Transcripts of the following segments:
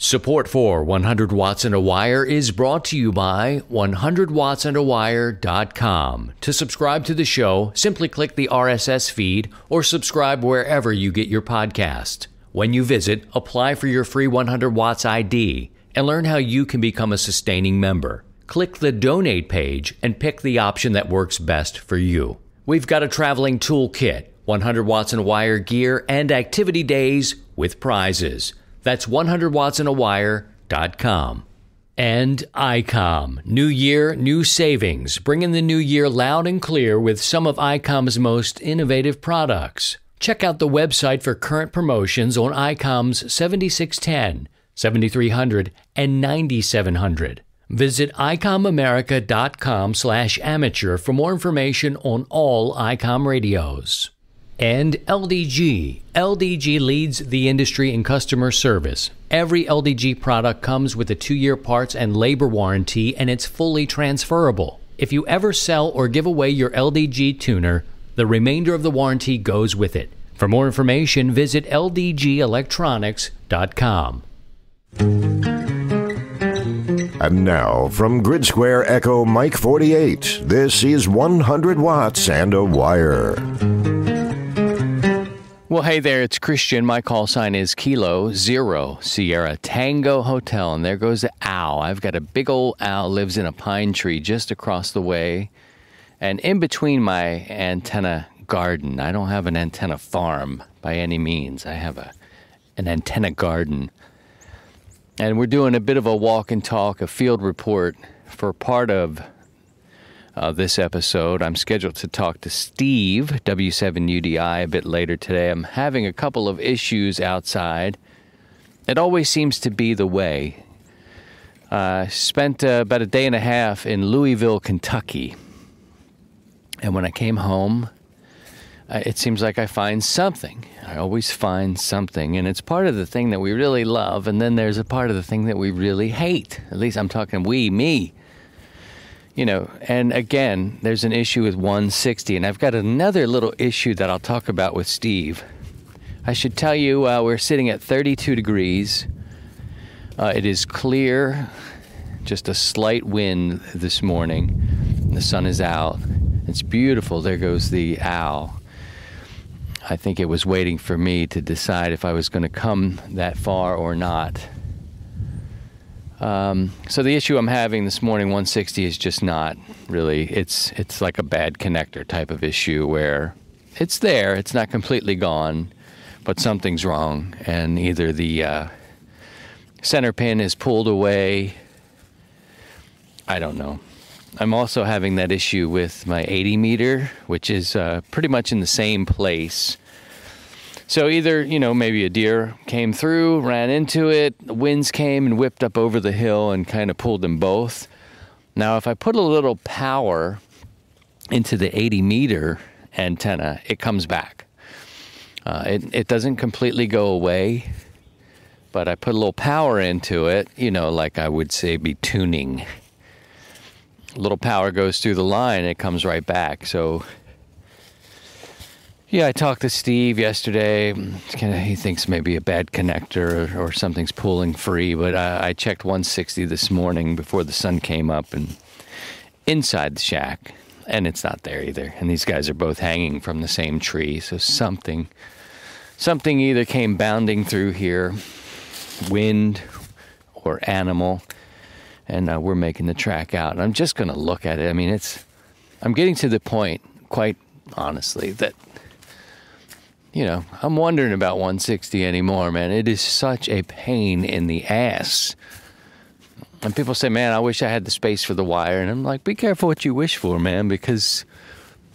Support for 100 Watts and a Wire is brought to you by 100wattsandawire.com. To subscribe to the show, simply click the RSS feed or subscribe wherever you get your podcast. When you visit, apply for your free 100 Watts ID and learn how you can become a sustaining member. Click the donate page and pick the option that works best for you. We've got a traveling toolkit, 100 Watts and a Wire gear, and activity days with prizes. That's 100wattsandawire.com. And ICOM. New year, new savings. Bringing the new year loud and clear with some of ICOM's most innovative products. Check out the website for current promotions on ICOM's 7610, 7300, and 9700. Visit ICOMamerica.com/amateur for more information on all ICOM radios. And LDG. LDG leads the industry in customer service. Every LDG product comes with a 2-year parts and labor warranty, and it's fully transferable. If you ever sell or give away your LDG tuner, the remainder of the warranty goes with it. For more information, visit ldgelectronics.com. And now, from Grid Square Echo Mike 48, this is 100 Watts and a Wire. Well, hey there, it's Christian. My call sign is Kilo Zero Sierra Tango Hotel, and there goes the owl. I've got a big old owl, lives in a pine tree just across the way, and in between my antenna garden. I don't have an antenna farm by any means. I have an antenna garden. And we're doing a bit of a walk and talk, a field report for part of this episode. I'm scheduled to talk to Steve, W7UDI, a bit later today. I'm having a couple of issues outside. It always seems to be the way. I spent about a day and a half in Louisville, Kentucky. And when I came home, it seems like I find something. I always find something. And it's part of the thing that we really love. And then there's a part of the thing that we really hate. At least I'm talking me. You know, and again, there's an issue with 160, and I've got another little issue that I'll talk about with Steve. I should tell you, we're sitting at 32 degrees. It is clear, just a slight wind this morning. The sun is out. It's beautiful. There goes the owl. I think it was waiting for me to decide if I was going to come that far or not. So the issue I'm having this morning, 160, is just not really, it's like a bad connector type of issue where it's there, it's not completely gone, but something's wrong. And either the center pin is pulled away, I don't know. I'm also having that issue with my 80 meter, which is pretty much in the same place. So either, you know, maybe a deer came through, ran into it, the winds came and whipped up over the hill and kind of pulled them both. Now, if I put a little power into the 80 meter antenna, it comes back. It doesn't completely go away, but I put a little power into it, you know, like I would say be tuning. A little power goes through the line, it comes right back. So yeah, I talked to Steve yesterday. He thinks maybe a bad connector or something's pulling free, but I checked 160 this morning before the sun came up and inside the shack, and it's not there either. And these guys are both hanging from the same tree, so something either came bounding through here, wind or animal, and we're making the track out. And I'm just going to look at it. I mean, I'm getting to the point, quite honestly, that you know, I'm wondering about 160 anymore, man. It is such a pain in the ass. And people say, man, I wish I had the space for the wire. And I'm like, be careful what you wish for, man, because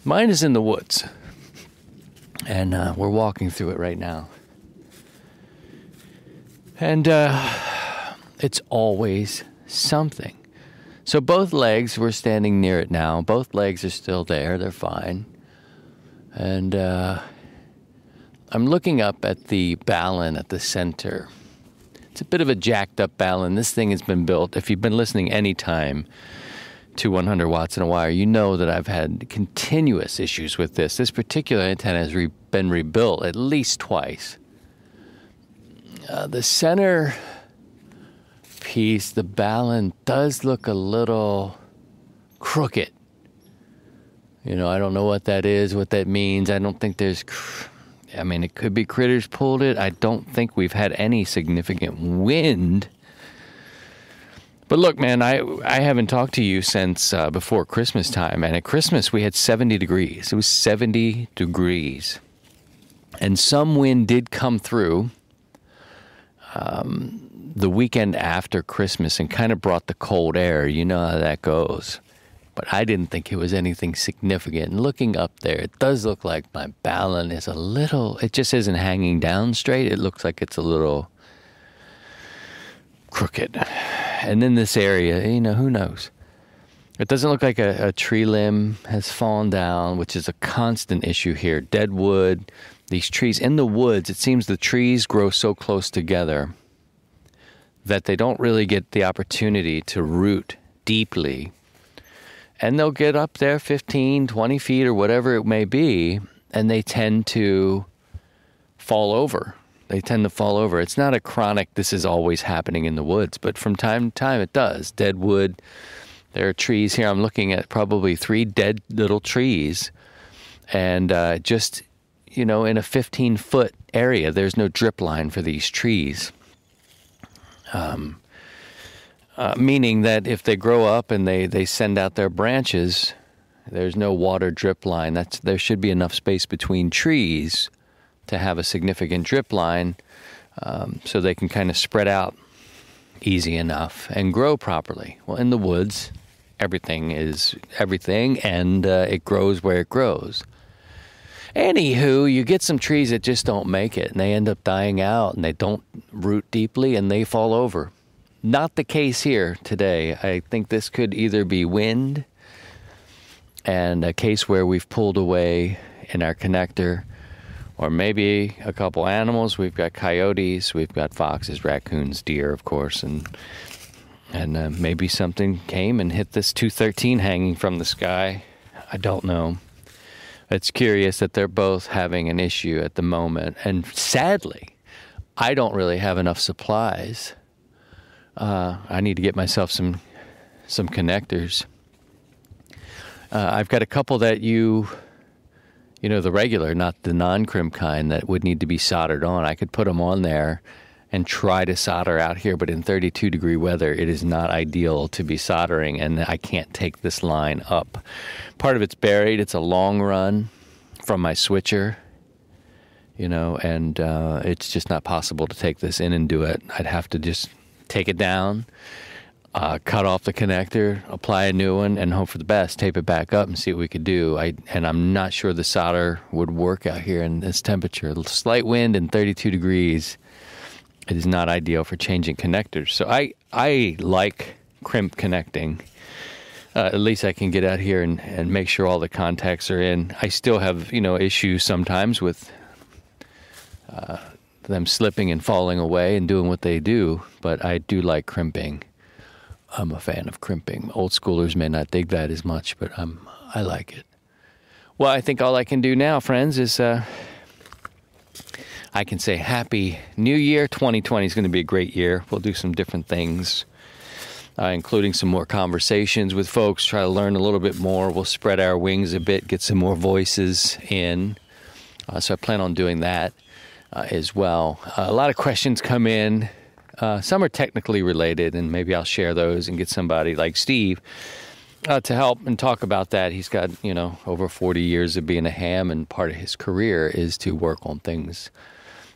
mine is in the woods. And we're walking through it right now. And it's always something. So both legs, we're standing near it now. Both legs are still there. They're fine. And I'm looking up at the balun at the center. It's a bit of a jacked up balun. This thing has been built. If you've been listening any time to 100 Watts and a Wire, you know that I've had continuous issues with this. This particular antenna has been rebuilt at least twice. The center piece, the balun does look a little crooked. You know, I don't know what that is, what that means. I don't think there's... I mean, it could be critters pulled it. I don't think we've had any significant wind. But look, man, I haven't talked to you since before Christmas time. And at Christmas, we had 70 degrees. It was 70 degrees. And some wind did come through the weekend after Christmas and kind of brought the cold air. You know how that goes. But I didn't think it was anything significant. And looking up there, it does look like my balun is a little... It just isn't hanging down straight. It looks like it's a little crooked. And in this area, you know, who knows? It doesn't look like a tree limb has fallen down, which is a constant issue here. Dead wood, these trees. In the woods, it seems the trees grow so close together that they don't really get the opportunity to root deeply. And they'll get up there 15, 20 feet or whatever it may be, and they tend to fall over. It's not a chronic, this is always happening in the woods, but from time to time it does. Dead wood. There are trees here. I'm looking at probably 3 dead little trees. And just, you know, in a 15-foot area, there's no drip line for these trees. Meaning that if they grow up and they send out their branches, there's no water drip line. There should be enough space between trees to have a significant drip line so they can kind of spread out easy enough and grow properly. Well, in the woods, everything is everything, and it grows where it grows. Anywho, you get some trees that just don't make it, and they end up dying out, and they don't root deeply, and they fall over. Not the case here today. I think this could either be wind and a case where we've pulled away in our connector, or maybe a couple animals. We've got coyotes, we've got foxes, raccoons, deer, of course, and maybe something came and hit this 213 hanging from the sky. I don't know. It's curious that they're both having an issue at the moment, and sadly, I don't really have enough supplies. I need to get myself some connectors. I've got a couple that you know, the regular, not the non-crimp kind, that would need to be soldered on. I could put them on there and try to solder out here, but in 32-degree weather, it is not ideal to be soldering, and I can't take this line up. Part of it's buried. It's a long run from my switcher, you know, and it's just not possible to take this in and do it. I'd have to just take it down, cut off the connector, apply a new one, and hope for the best. Tape it back up and see what we could do. And I'm not sure the solder would work out here in this temperature. Slight wind and 32 degrees. It is not ideal for changing connectors. So I like crimp connecting. At least I can get out here and make sure all the contacts are in. I still have, you know, issues sometimes with them slipping and falling away and doing what they do, but I do like crimping. I'm a fan of crimping. Old schoolers may not dig that as much, but I like it. Well, I think all I can do now, friends, is I can say Happy New Year. 2020 is going to be a great year. We'll do some different things, including some more conversations with folks, try to learn a little bit more. We'll spread our wings a bit, get some more voices in. So I plan on doing that as well. A lot of questions come in. Some are technically related, and maybe I'll share those and get somebody like Steve to help and talk about that. He's got, you know, over 40 years of being a ham, and part of his career is to work on things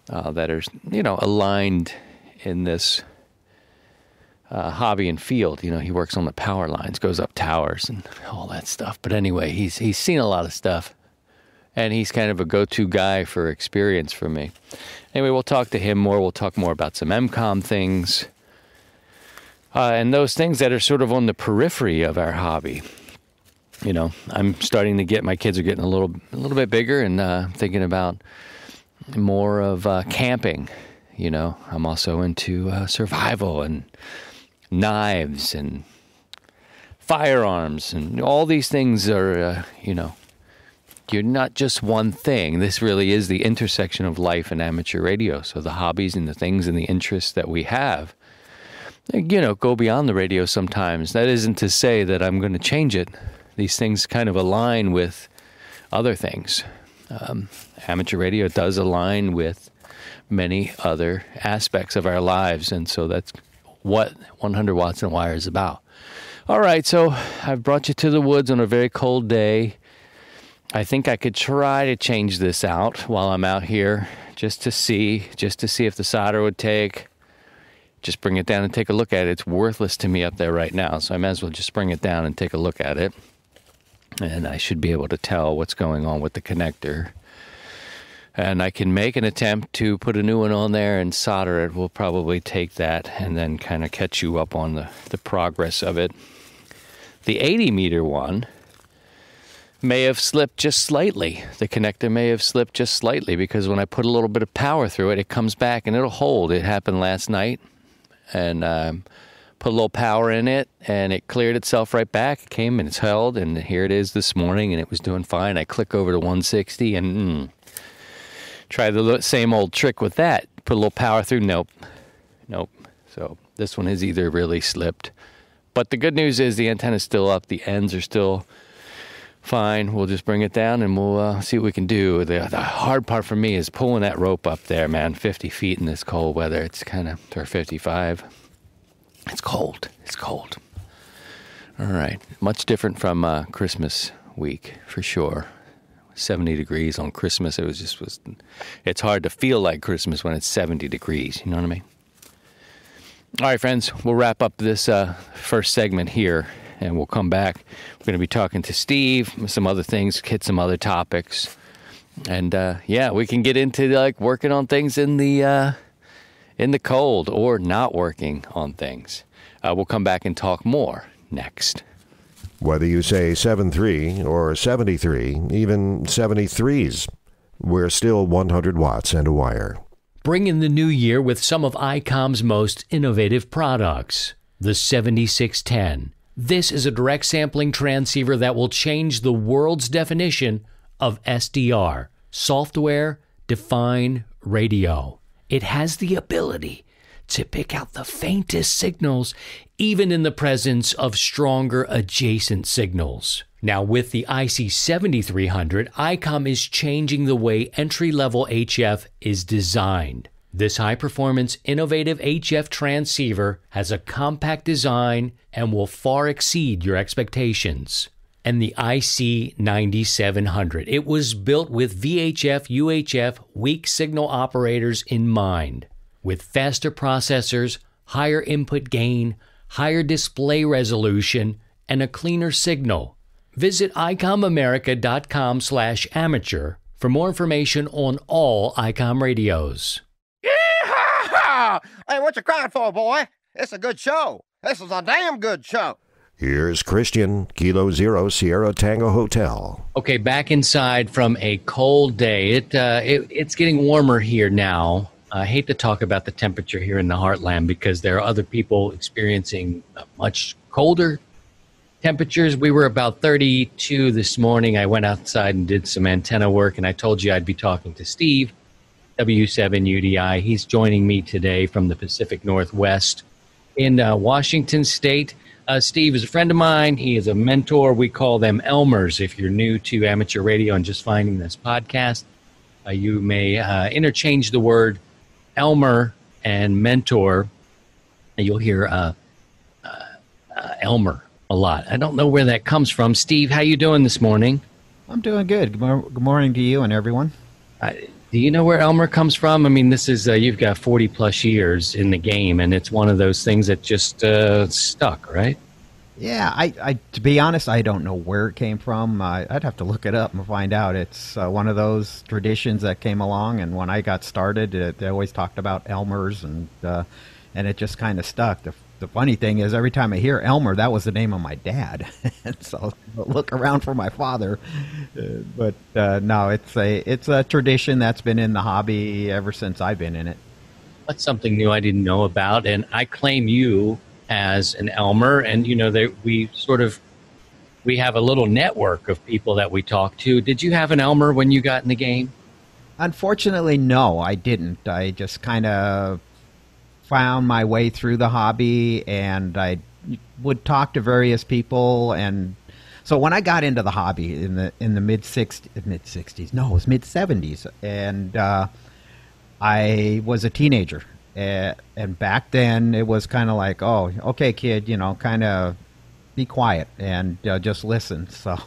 that are, you know, aligned in this hobby and field. You know, he works on the power lines, goes up towers and all that stuff. But anyway, he's seen a lot of stuff, and he's kind of a go-to guy for experience for me. Anyway, we'll talk to him more. We'll talk more about some MCOM things and those things that are sort of on the periphery of our hobby. You know, I'm starting to my kids are getting a little bit bigger, and thinking about more of camping. You know, I'm also into survival and knives and firearms, and all these things are, you know, you're not just one thing. This really is the intersection of life and amateur radio. So the hobbies and the things and the interests that we have go beyond the radio sometimes. That isn't to say that I'm going to change it. These things kind of align with other things. Amateur radio does align with many other aspects of our lives, and so that's what 100 Watts and a Wire is about. All right, so I've brought you to the woods on a very cold day. I think I could try to change this out while I'm out here just to see if the solder would take. Just bring it down and take a look at it. It's worthless to me up there right now, so I might as well just bring it down and take a look at it. And I should be able to tell what's going on with the connector. And I can make an attempt to put a new one on there and solder it. We'll probably take that and then kind of catch you up on the progress of it. The 80-meter one may have slipped just slightly. The connector may have slipped just slightly because when I put a little bit of power through it, it comes back and it'll hold. It happened last night. And put a little power in it, and it cleared itself right back. It came and it's held, and here it is this morning, and it was doing fine. I click over to 160 and try the same old trick with that. Put a little power through. Nope. So this one has either really slipped. But the good news is the antenna's still up. The ends are still fine. We'll just bring it down, and we'll see what we can do. The hard part for me is pulling that rope up there, man. 50 feet in this cold weather. It's kind of, or 55. It's cold. All right. Much different from Christmas week, for sure. 70 degrees on Christmas. It's hard to feel like Christmas when it's 70 degrees. You know what I mean? All right, friends. We'll wrap up this first segment here, and we'll come back. We're going to be talking to Steve, some other things, hit some other topics. And, we can get into, working on things in the cold or not working on things. We'll come back and talk more next. Whether you say 7.3 or 73, even 73s, we're still 100 Watts and a Wire. Bring in the new year with some of ICOM's most innovative products. The 7610. This is a direct sampling transceiver that will change the world's definition of SDR, software defined radio. It has the ability to pick out the faintest signals, even in the presence of stronger adjacent signals. Now, with the IC7300, ICOM is changing the way entry-level HF is designed. This high-performance, innovative HF transceiver has a compact design and will far exceed your expectations. And the IC9700, it was built with VHF, UHF, weak signal operators in mind. With faster processors, higher input gain, higher display resolution, and a cleaner signal. Visit icomamerica.com/amateur for more information on all ICOM radios. Yeehaw! Hey, what you crying for, boy? It's a good show. This is a damn good show. Here's Christian, Kilo Zero Sierra Tango Hotel. Okay, back inside from a cold day. It's getting warmer here now. I hate to talk about the temperature here in the Heartland because there are other people experiencing much colder temperatures. We were about 32 this morning. I went outside and did some antenna work, and I told you I'd be talking to Steve, W7UDI. He's joining me today from the Pacific Northwest in Washington State. Steve is a friend of mine. He is a mentor. We call them Elmers. If you're new to amateur radio and just finding this podcast, you may interchange the word Elmer and mentor. You'll hear Elmer a lot. I don't know where that comes from. Steve, how you doing this morning? I'm doing good. Good morning to you and everyone. Do you know where Elmer comes from? I mean, this is you've got 40 plus years in the game, and it's one of those things that just stuck, right? Yeah, I to be honest, I don't know where it came from. I'd have to look it up and find out. It's one of those traditions that came along, and when I got started, they always talked about Elmers, and it just kind of stuck. The funny thing is, every time I hear Elmer, that was the name of my dad, and so I look around for my father. But no, it's a tradition that's been in the hobby ever since I've been in it. That's something new I didn't know about, and I claim you as an Elmer, and you know we have a little network of people that we talk to. Did you have an Elmer when you got in the game? Unfortunately, no, I didn't. I just kind of found my way through the hobby, and I would talk to various people. And so when I got into the hobby in the mid 60s, no, it was mid 70s, and I was a teenager. And back then it was kind of like, oh, okay, kid, kind of be quiet and just listen. So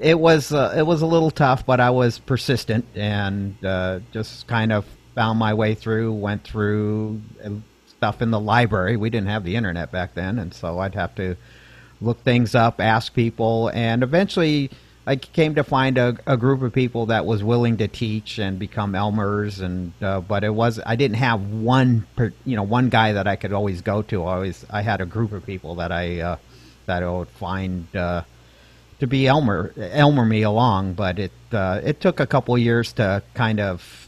it was a little tough, but I was persistent and just kind of found my way through, went through stuff in the library. We didn't have the internet back then, and so I'd have to look things up, ask people, and eventually I came to find a group of people that was willing to teach and become Elmers, and but I didn't have one guy that I could always go to. I had a group of people that I would find to be Elmer me along, but it took a couple of years to kind of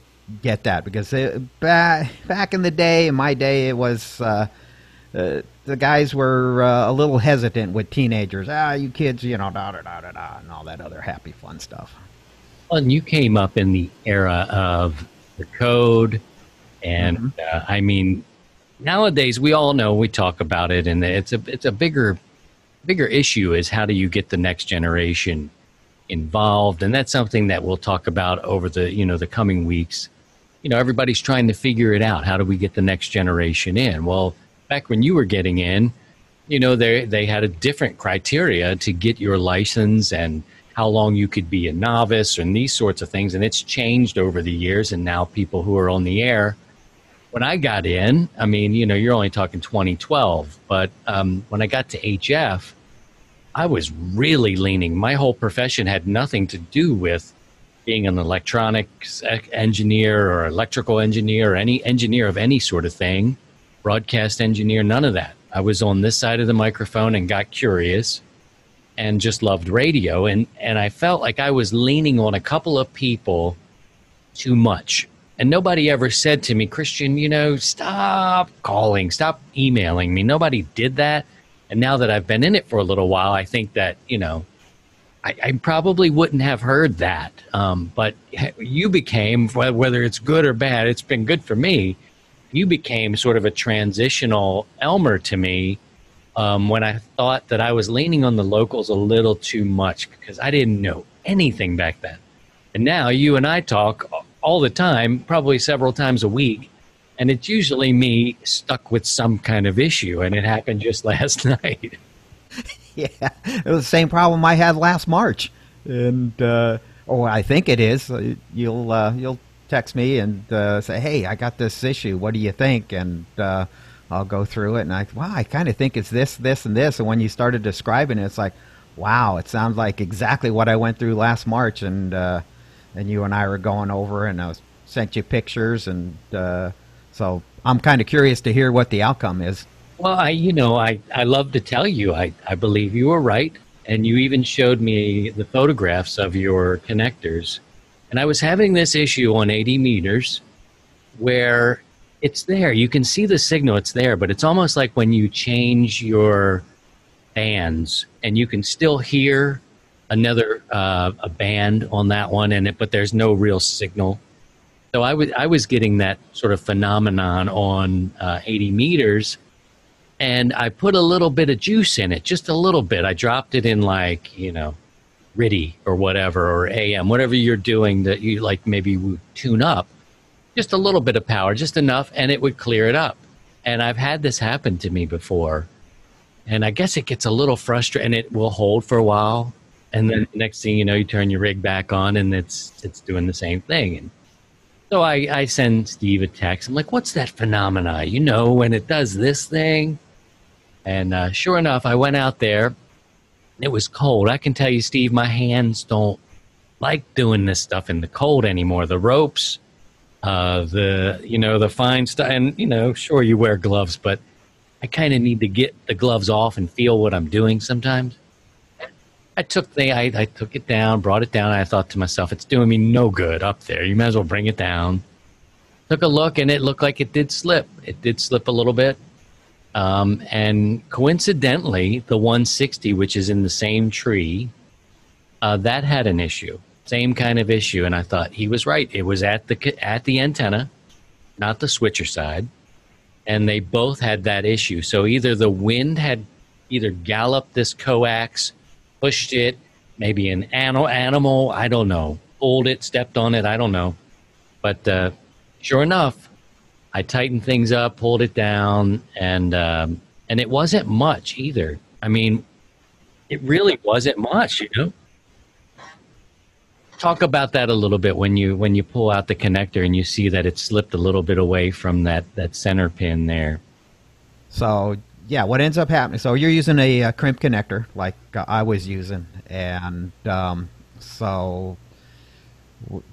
get that, because back in the day, in my day, it was the guys were a little hesitant with teenagers. You kids, da da da da da, and all that other happy fun stuff. Well, and you came up in the era of the code, and I mean, nowadays we all know, we talk about it, and it's a bigger issue is how do you get the next generation involved, and that's something that we'll talk about over the coming weeks. Everybody's trying to figure it out. How do we get the next generation in? Well, back when you were getting in, they had a different criteria to get your license and how long you could be a novice and these sorts of things. And it's changed over the years. And now people who are on the air, when I got in, I mean, you're only talking 2012. But when I got to HF, I was really leaning. My whole profession had nothing to do with being an electronics engineer or electrical engineer or any engineer of any sort of thing. Broadcast engineer, none of that. I was on this side of the microphone and got curious and just loved radio. And I felt like I was leaning on a couple of people too much. And nobody ever said to me, Christian, stop calling, stop emailing me. Nobody did that. And now that I've been in it for a little while, I think that, I probably wouldn't have heard that. But you became, whether it's good or bad, it's been good for me. You became sort of a transitional Elmer to me when I thought that I was leaning on the locals a little too much because I didn't know anything back then. And now you and I talk all the time, probably several times a week, and it's usually me stuck with some kind of issue, and it happened just last night. Yeah, it was the same problem I had last March, and I think it is. You'll text me and say, "Hey, I got this issue. What do you think?" And I'll go through it, and I kind of think it's this, this, and this. And when you started describing it, it's like, wow, it sounds like exactly what I went through last March. And you and I were going over, and I sent you pictures, and so I'm kind of curious to hear what the outcome is. Well, I love to tell you, I believe you were right. And you even showed me the photographs of your connectors. And I was having this issue on 80 meters where it's there. You can see the signal, it's there, but it's almost like when you change your bands and you can still hear another a band on that one, but there's no real signal. So I was getting that sort of phenomenon on 80 meters. And I put a little bit of juice in it, just a little bit. I dropped it in RTTY or whatever, or AM, whatever you're doing that you like maybe tune up. Just a little bit of power, just enough, and it would clear it up. And I've had this happen to me before. And I guess it gets a little frustrating, and it will hold for a while. And then the next thing you know, you turn your rig back on, and it's doing the same thing. And so I send Steve a text. I'm like, what's that phenomena? When it does this thing? And sure enough, I went out there. It was cold. I can tell you, Steve, my hands don't like doing this stuff in the cold anymore. The ropes, the fine stuff. And, sure, you wear gloves, but I kind of need to get the gloves off and feel what I'm doing sometimes. I took it down, brought it down, and I thought to myself, it's doing me no good up there. You might as well bring it down. Took a look, and it looked like it did slip. It did slip a little bit. And coincidentally, the 160, which is in the same tree, that had an issue, same kind of issue. And I thought he was right. It was at the antenna, not the switcher side. and they both had that issue. So either the wind had either galloped this coax, pushed it, maybe an animal, I don't know, pulled it, stepped on it, I don't know. But sure enough, I tightened things up, pulled it down, and it wasn't much either. I mean, it really wasn't much, you know. Talk about that a little bit when you pull out the connector and you see that it slipped a little bit away from that center pin there. So yeah, what ends up happening? So you're using a crimp connector like I was using, and so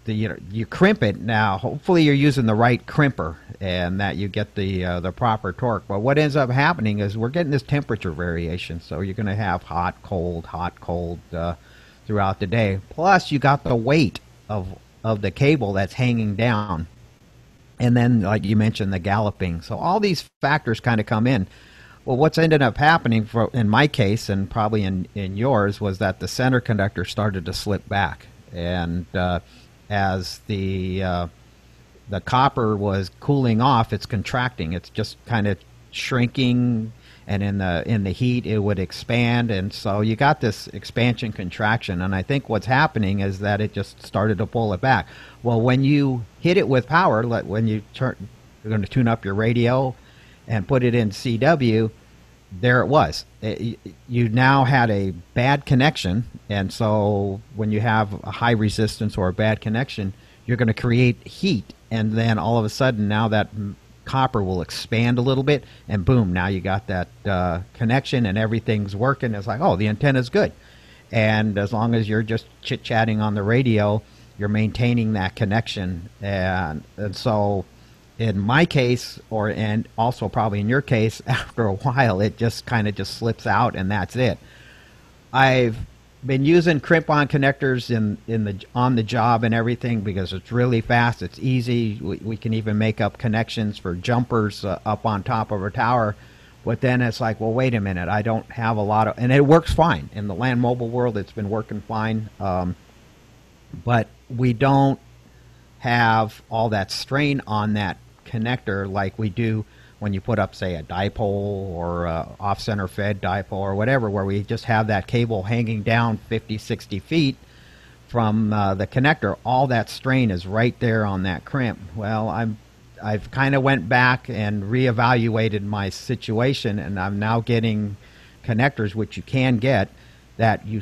you crimp it. Now, hopefully, you're using the right crimper and that you get the proper torque. But what ends up happening is we're getting this temperature variation. So you're going to have hot, cold throughout the day. Plus, you got the weight of the cable that's hanging down, and then, like you mentioned, the galloping. So all these factors kind of come in. Well, what's ended up happening in my case, and probably in yours, was that the center conductor started to slip back, and as the copper was cooling off, it's contracting. It's just kind of shrinking, and in the heat, it would expand, and so you got this expansion contraction. And I think what's happening is that it just started to pull it back. Well, when you hit it with power, when you're going to tune up your radio and put it in CW, there it was. You now had a bad connection, and so when you have a high resistance or a bad connection, you're going to create heat, and then all of a sudden now that copper will expand a little bit, and boom, now you got that connection and everything's working. It's like, oh, the antenna's good. And as long as you're just chit-chatting on the radio, you're maintaining that connection. And so in my case, and also probably in your case, after a while, it just kind of just slips out, and that's it. I've been using crimp-on connectors on the job and everything because it's really fast, it's easy. We can even make up connections for jumpers up on top of a tower. But then it's like, well, wait a minute, I don't have a lot of, and it works fine. In the land mobile world, it's been working fine. But we don't have all that strain on that connector like we do when you put up, say, a dipole or off-center fed dipole or whatever, where we just have that cable hanging down 50, 60 feet from the connector. All that strain is right there on that crimp. Well, I've kind of went back and reevaluated my situation, and I'm now getting connectors, which you can get, that you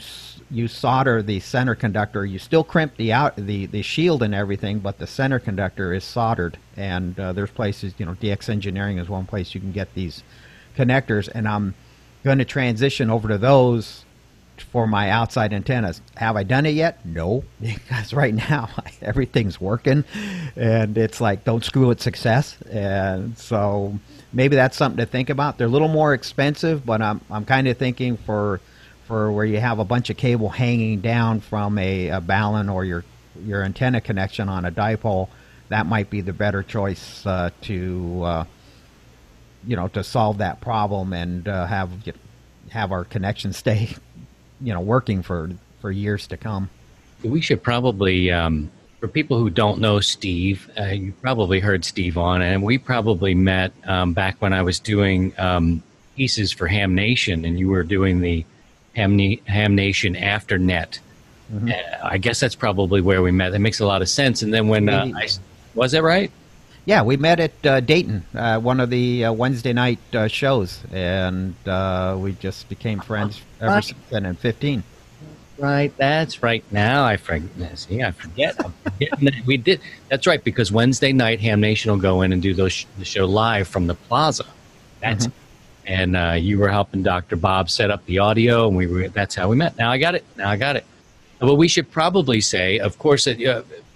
solder the center conductor. You still crimp the shield and everything, but the center conductor is soldered. And there's places, DX Engineering is one place you can get these connectors. And I'm going to transition over to those for my outside antennas. Have I done it yet? No, because right now everything's working, and it's like, don't screw with success. And so maybe that's something to think about. They're a little more expensive, but I'm kind of thinking for where you have a bunch of cable hanging down from a balun or your antenna connection on a dipole, that might be the better choice to solve that problem and have our connection stay working for years to come. We should probably, for people who don't know Steve, you probably heard Steve on, and we probably met back when I was doing pieces for Ham Nation, and you were doing the Ham Nation Afternet. Mm-hmm. I guess that's probably where we met. That makes a lot of sense. And then when was that right? Yeah, we met at Dayton, one of the Wednesday night shows, and we just became friends ever since then in 15. Right, that's right. Now I forget. See, I forget. We did. That's right, because Wednesday night Ham Nation will go in and do the show live from the plaza. That's and you were helping Dr. Bob set up the audio, and that's how we met. Now I got it. But we should probably say, of course,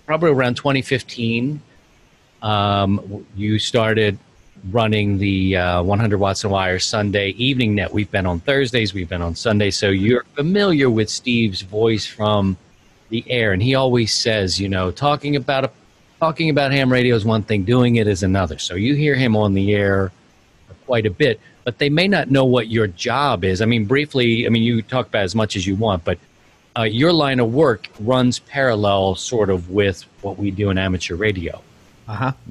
probably around 2015, you started running the 100 Watts and Wire Sunday evening net. We've been on Thursdays, we've been on Sundays, so you're familiar with Steve's voice from the air, and he always says, talking about ham radio is one thing, doing it is another. So you hear him on the air quite a bit, but they may not know what your job is. I mean, briefly, you talk about as much as you want, but your line of work runs parallel sort of with what we do in amateur radio.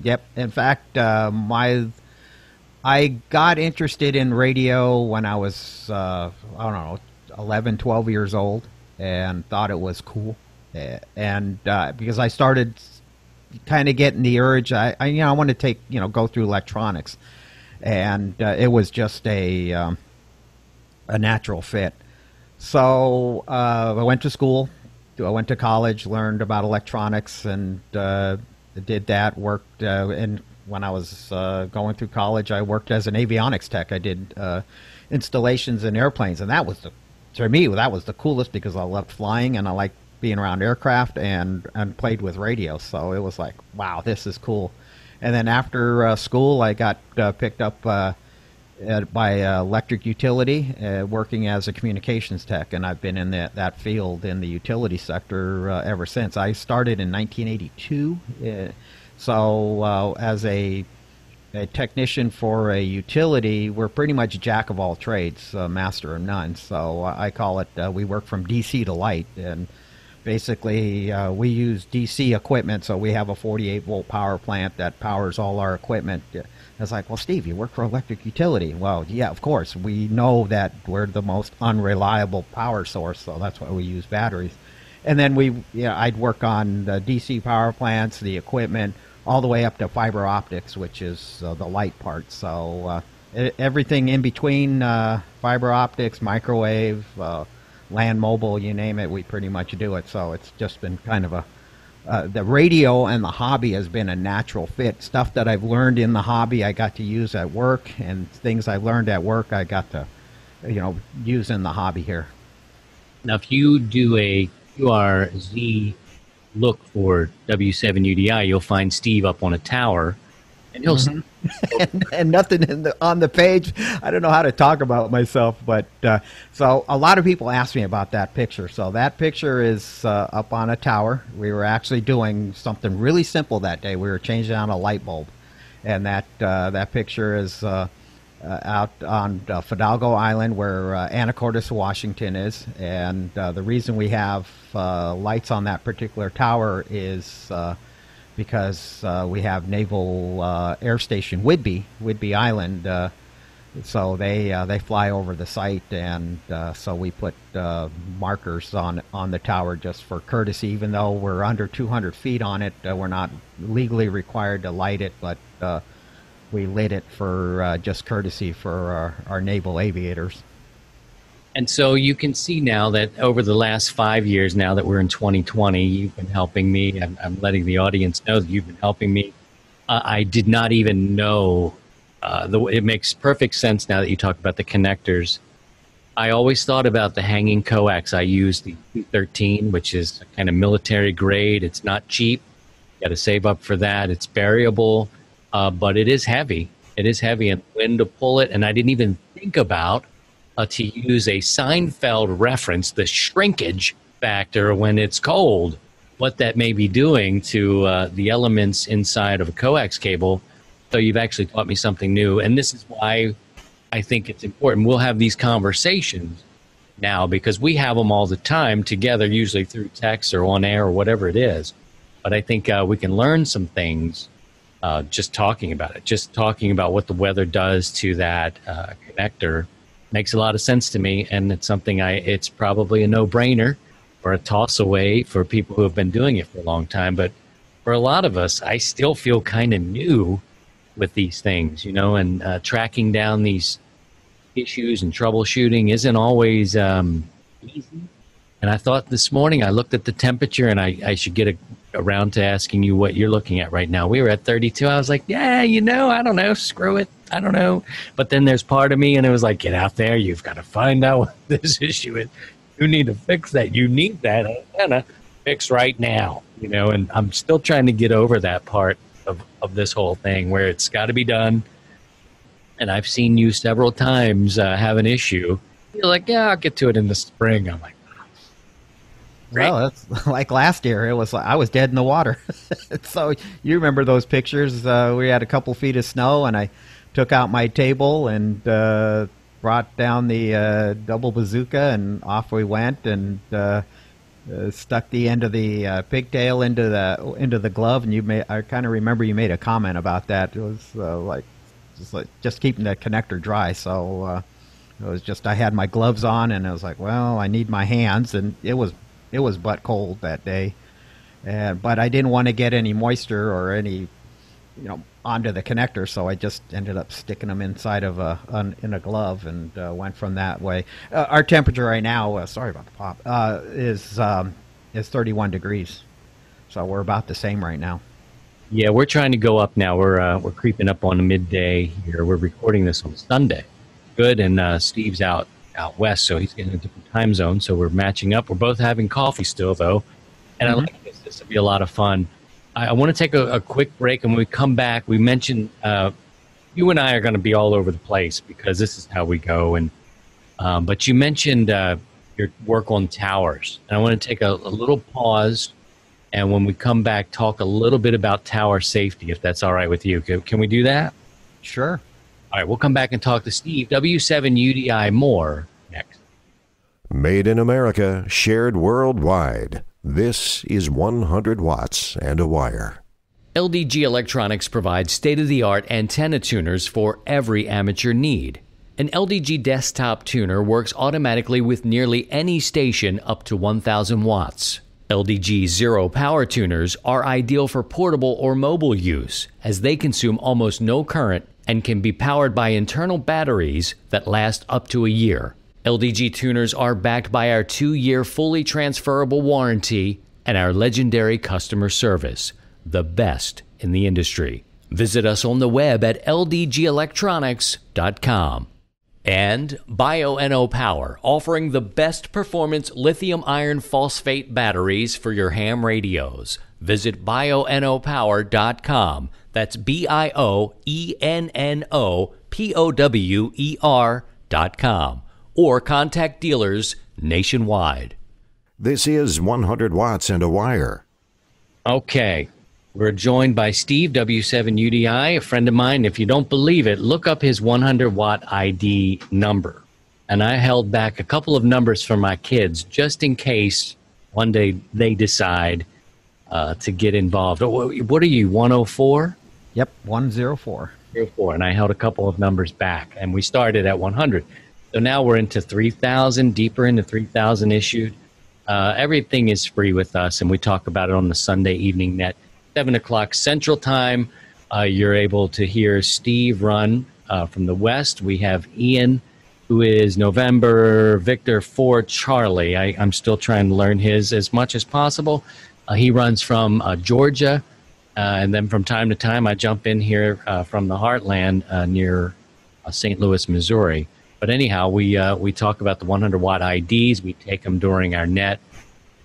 Yep. In fact, I got interested in radio when I was, I don't know, 11, 12 years old, and thought it was cool. And because I started kind of getting the urge, I want to take, go through electronics. And it was just a natural fit. So I went to school. I went to college, learned about electronics, and did that. Worked and when I was going through college, I worked as an avionics tech. I did installations in airplanes, and that was to me that was the coolest because I loved flying and I liked being around aircraft and played with radio. So it was like, wow, this is cool. And then after school, I got picked up by electric utility, working as a communications tech, and I've been in that field in the utility sector ever since. I started in 1982, so as a technician for a utility, we're pretty much jack of all trades, master of none. So I call it we work from DC to light, and basically we use DC equipment. So we have a 48-volt power plant that powers all our equipment. It's like, well, Steve, you work for electric utility. Well, yeah, of course. We know that we're the most unreliable power source, so that's why we use batteries. And then I'd work on the DC power plants, the equipment, all the way up to fiber optics, which is the light part. So everything in between fiber optics, microwave, land mobile, you name it, we pretty much do it. So it's just been kind of the radio and the hobby has been a natural fit. Stuff that I've learned in the hobby, I got to use at work, and things I learned at work, I got to, use in the hobby here. Now, if you do a QRZ look for W7UDI, you'll find Steve up on a tower, and he'll and nothing on the page. I don't know how to talk about myself, but so a lot of people ask me about that picture. So that picture is up on a tower. We were actually doing something really simple that day. We were changing out a light bulb, and that picture is out on Fidalgo Island, where Anacortes, Washington is. And the reason we have lights on that particular tower is because we have Naval Air Station Whidbey Island. So they fly over the site, and so we put markers on the tower just for courtesy. Even though we're under 200 feet on it, we're not legally required to light it, but we lit it for just courtesy for our naval aviators. And so you can see now that over the last 5 years, now that we're in 2020, you've been helping me. I'm letting the audience know that you've been helping me. I did not even know. It makes perfect sense now that you talk about the connectors. I always thought about the hanging coax. I use the 213, which is kind of military grade. It's not cheap. You got to save up for that. It's variable, but it is heavy. It is heavy, and when to pull it. And I didn't even think about to use a Seinfeld reference, the shrinkage factor when it's cold, what that may be doing to the elements inside of a coax cable. So you've actually taught me something new, and this is why I think it's important. We'll have these conversations now because we have them all the time together, usually through text or on air or whatever it is. But I think we can learn some things just talking about it. Just talking about what the weather does to that connector makes a lot of sense to me, and it's something it's probably a no-brainer or a toss away for people who have been doing it for a long time. But for a lot of us, I still feel kind of new with these things, and tracking down these issues and troubleshooting isn't always easy. And I thought this morning, I looked at the temperature, and I should get around to asking you what you're looking at right now. We were at 32. I was like, yeah, I don't know, screw it. I don't know. But then there's part of me, and it was like, get out there. You've got to find out what this issue is. You need to fix that. You need that antenna fixed right now, and I'm still trying to get over that part of this whole thing where it's got to be done. And I've seen you several times have an issue. You're like, yeah, I'll get to it in the spring. I'm like, great. Well, that's like last year. It was like I was dead in the water. So you remember those pictures? We had a couple feet of snow, and I took out my table and brought down the double bazooka, and off we went, and stuck the end of the pigtail into the glove. And I kind of remember you made a comment about that. It was like just keeping the connector dry. So it was just I had my gloves on, and I was like, well, I need my hands, and it was butt cold that day, but I didn't want to get any moisture or any onto the connector, so I just ended up sticking them inside of in a glove and went from that way. Our temperature right now, sorry about the pop, is 31 degrees, so we're about the same right now. Yeah, we're trying to go up now. We're creeping up on the midday here. We're recording this on Sunday. Good, and Steve's out west, so he's getting a different time zone. So we're matching up. We're both having coffee still, though, and I like this. This will be a lot of fun. I want to take a quick break, and when we come back, we mentioned you and I are going to be all over the place because this is how we go. And but you mentioned your work on towers, and I want to take a little pause, and when we come back, talk a little bit about tower safety, if that's all right with you. Can we do that? Sure. All right, we'll come back and talk to Steve, W7UDI, more next. Made in America, shared worldwide. This is 100 watts and a wire. LDG Electronics provides state-of-the-art antenna tuners for every amateur need. An LDG desktop tuner works automatically with nearly any station up to 1,000 watts. LDG Zero power tuners are ideal for portable or mobile use, as they consume almost no current and can be powered by internal batteries that last up to a year. LDG tuners are backed by our 2-year fully transferable warranty and our legendary customer service, the best in the industry. Visit us on the web at ldgelectronics.com. And Bioenno Power, offering the best performance lithium iron phosphate batteries for your ham radios. Visit bioennopower.com. That's BIOENNOPOWER.com. Or contact dealers nationwide. This is 100 watts and a wire. Okay. We're joined by Steve, W7UDI, a friend of mine. If you don't believe it, look up his 100-watt ID number. And I held back a couple of numbers for my kids just in case one day they decide to get involved. What are you, 104? Yep, 104. 104. And I held a couple of numbers back, and we started at 100. So now we're into 3,000, deeper into 3,000 issued. Everything is free with us, and we talk about it on the Sunday evening net. 7 o'clock Central Time. You're able to hear Steve run from the West. We have Ian, who is November, Victor 4, Charlie. I'm still trying to learn his as much as possible. He runs from Georgia, and then from time to time I jump in here from the Heartland near St. Louis, Missouri. But anyhow, we talk about the 100-watt IDs. We take them during our net,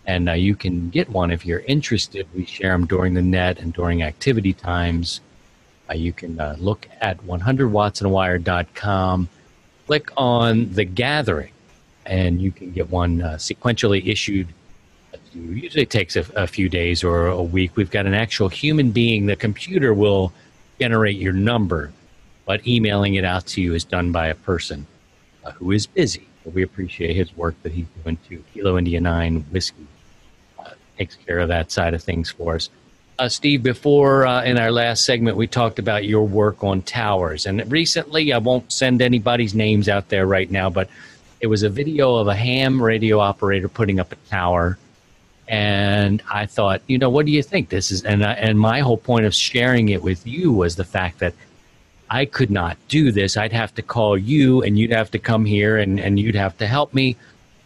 and you can get one if you're interested. We share them during the net and during activity times. You can look at 100wattsandawire.com, click on The Gathering, and you can get one sequentially issued. Usually it takes a few days or a week. We've got an actual human being. The computer will generate your number, but emailing it out to you is done by a person who is busy. So we appreciate his work that he's doing too. Kilo India 9 Whiskey takes care of that side of things for us. Steve, before in our last segment, we talked about your work on towers. And recently, I won't send anybody's names out there right now, but it was a video of a ham radio operator putting up a tower. And I thought, what do you think? This is, and my whole point of sharing it with you was the fact that I could not do this. I'd have to call you, and you'd have to come here, and you'd have to help me.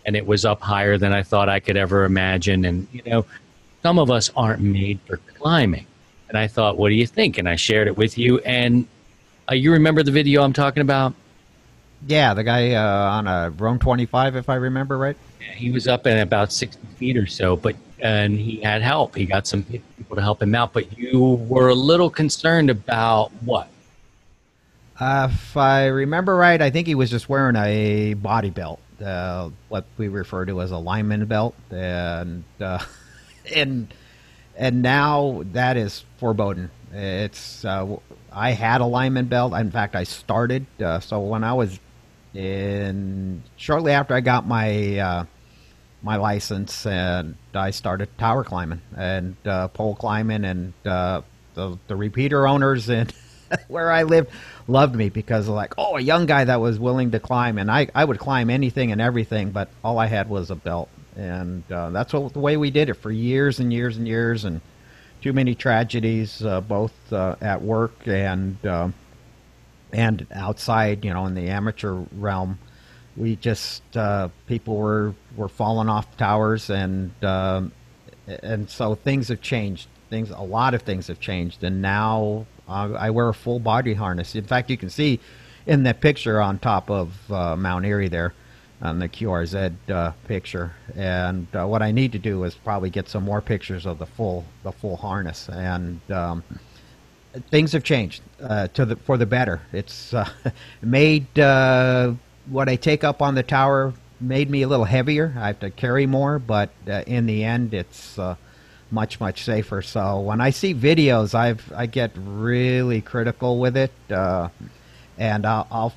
And it was up higher than I thought I could ever imagine. And, some of us aren't made for climbing. And I thought, what do you think? And I shared it with you. And you remember the video I'm talking about? Yeah, the guy on a Rome 25, if I remember right. Yeah, he was up at about 60 feet or so, and he had help. He got some people to help him out. But you were a little concerned about what? If I remember right, I think he was just wearing a body belt, what we refer to as a lineman belt, and now that is foreboding. It's I had a lineman belt. In fact, I started. So when I was shortly after I got my my license, and I started tower climbing and pole climbing, and the repeater owners where I lived loved me because like, oh, a young guy that was willing to climb, and I would climb anything and everything, but all I had was a belt, and that's the way we did it for years and years and years, and too many tragedies, both at work and outside, in the amateur realm. We just people were falling off towers, and so things have changed. A lot of things have changed, and now I wear a full body harness. In fact, you can see in that picture on top of Mount Erie there, on the QRZ picture. And what I need to do is probably get some more pictures of the full harness. And things have changed for the better. It's made what I take up on the tower made me a little heavier. I have to carry more, but in the end, it's much safer. So when I see videos, I get really critical with it, and I'll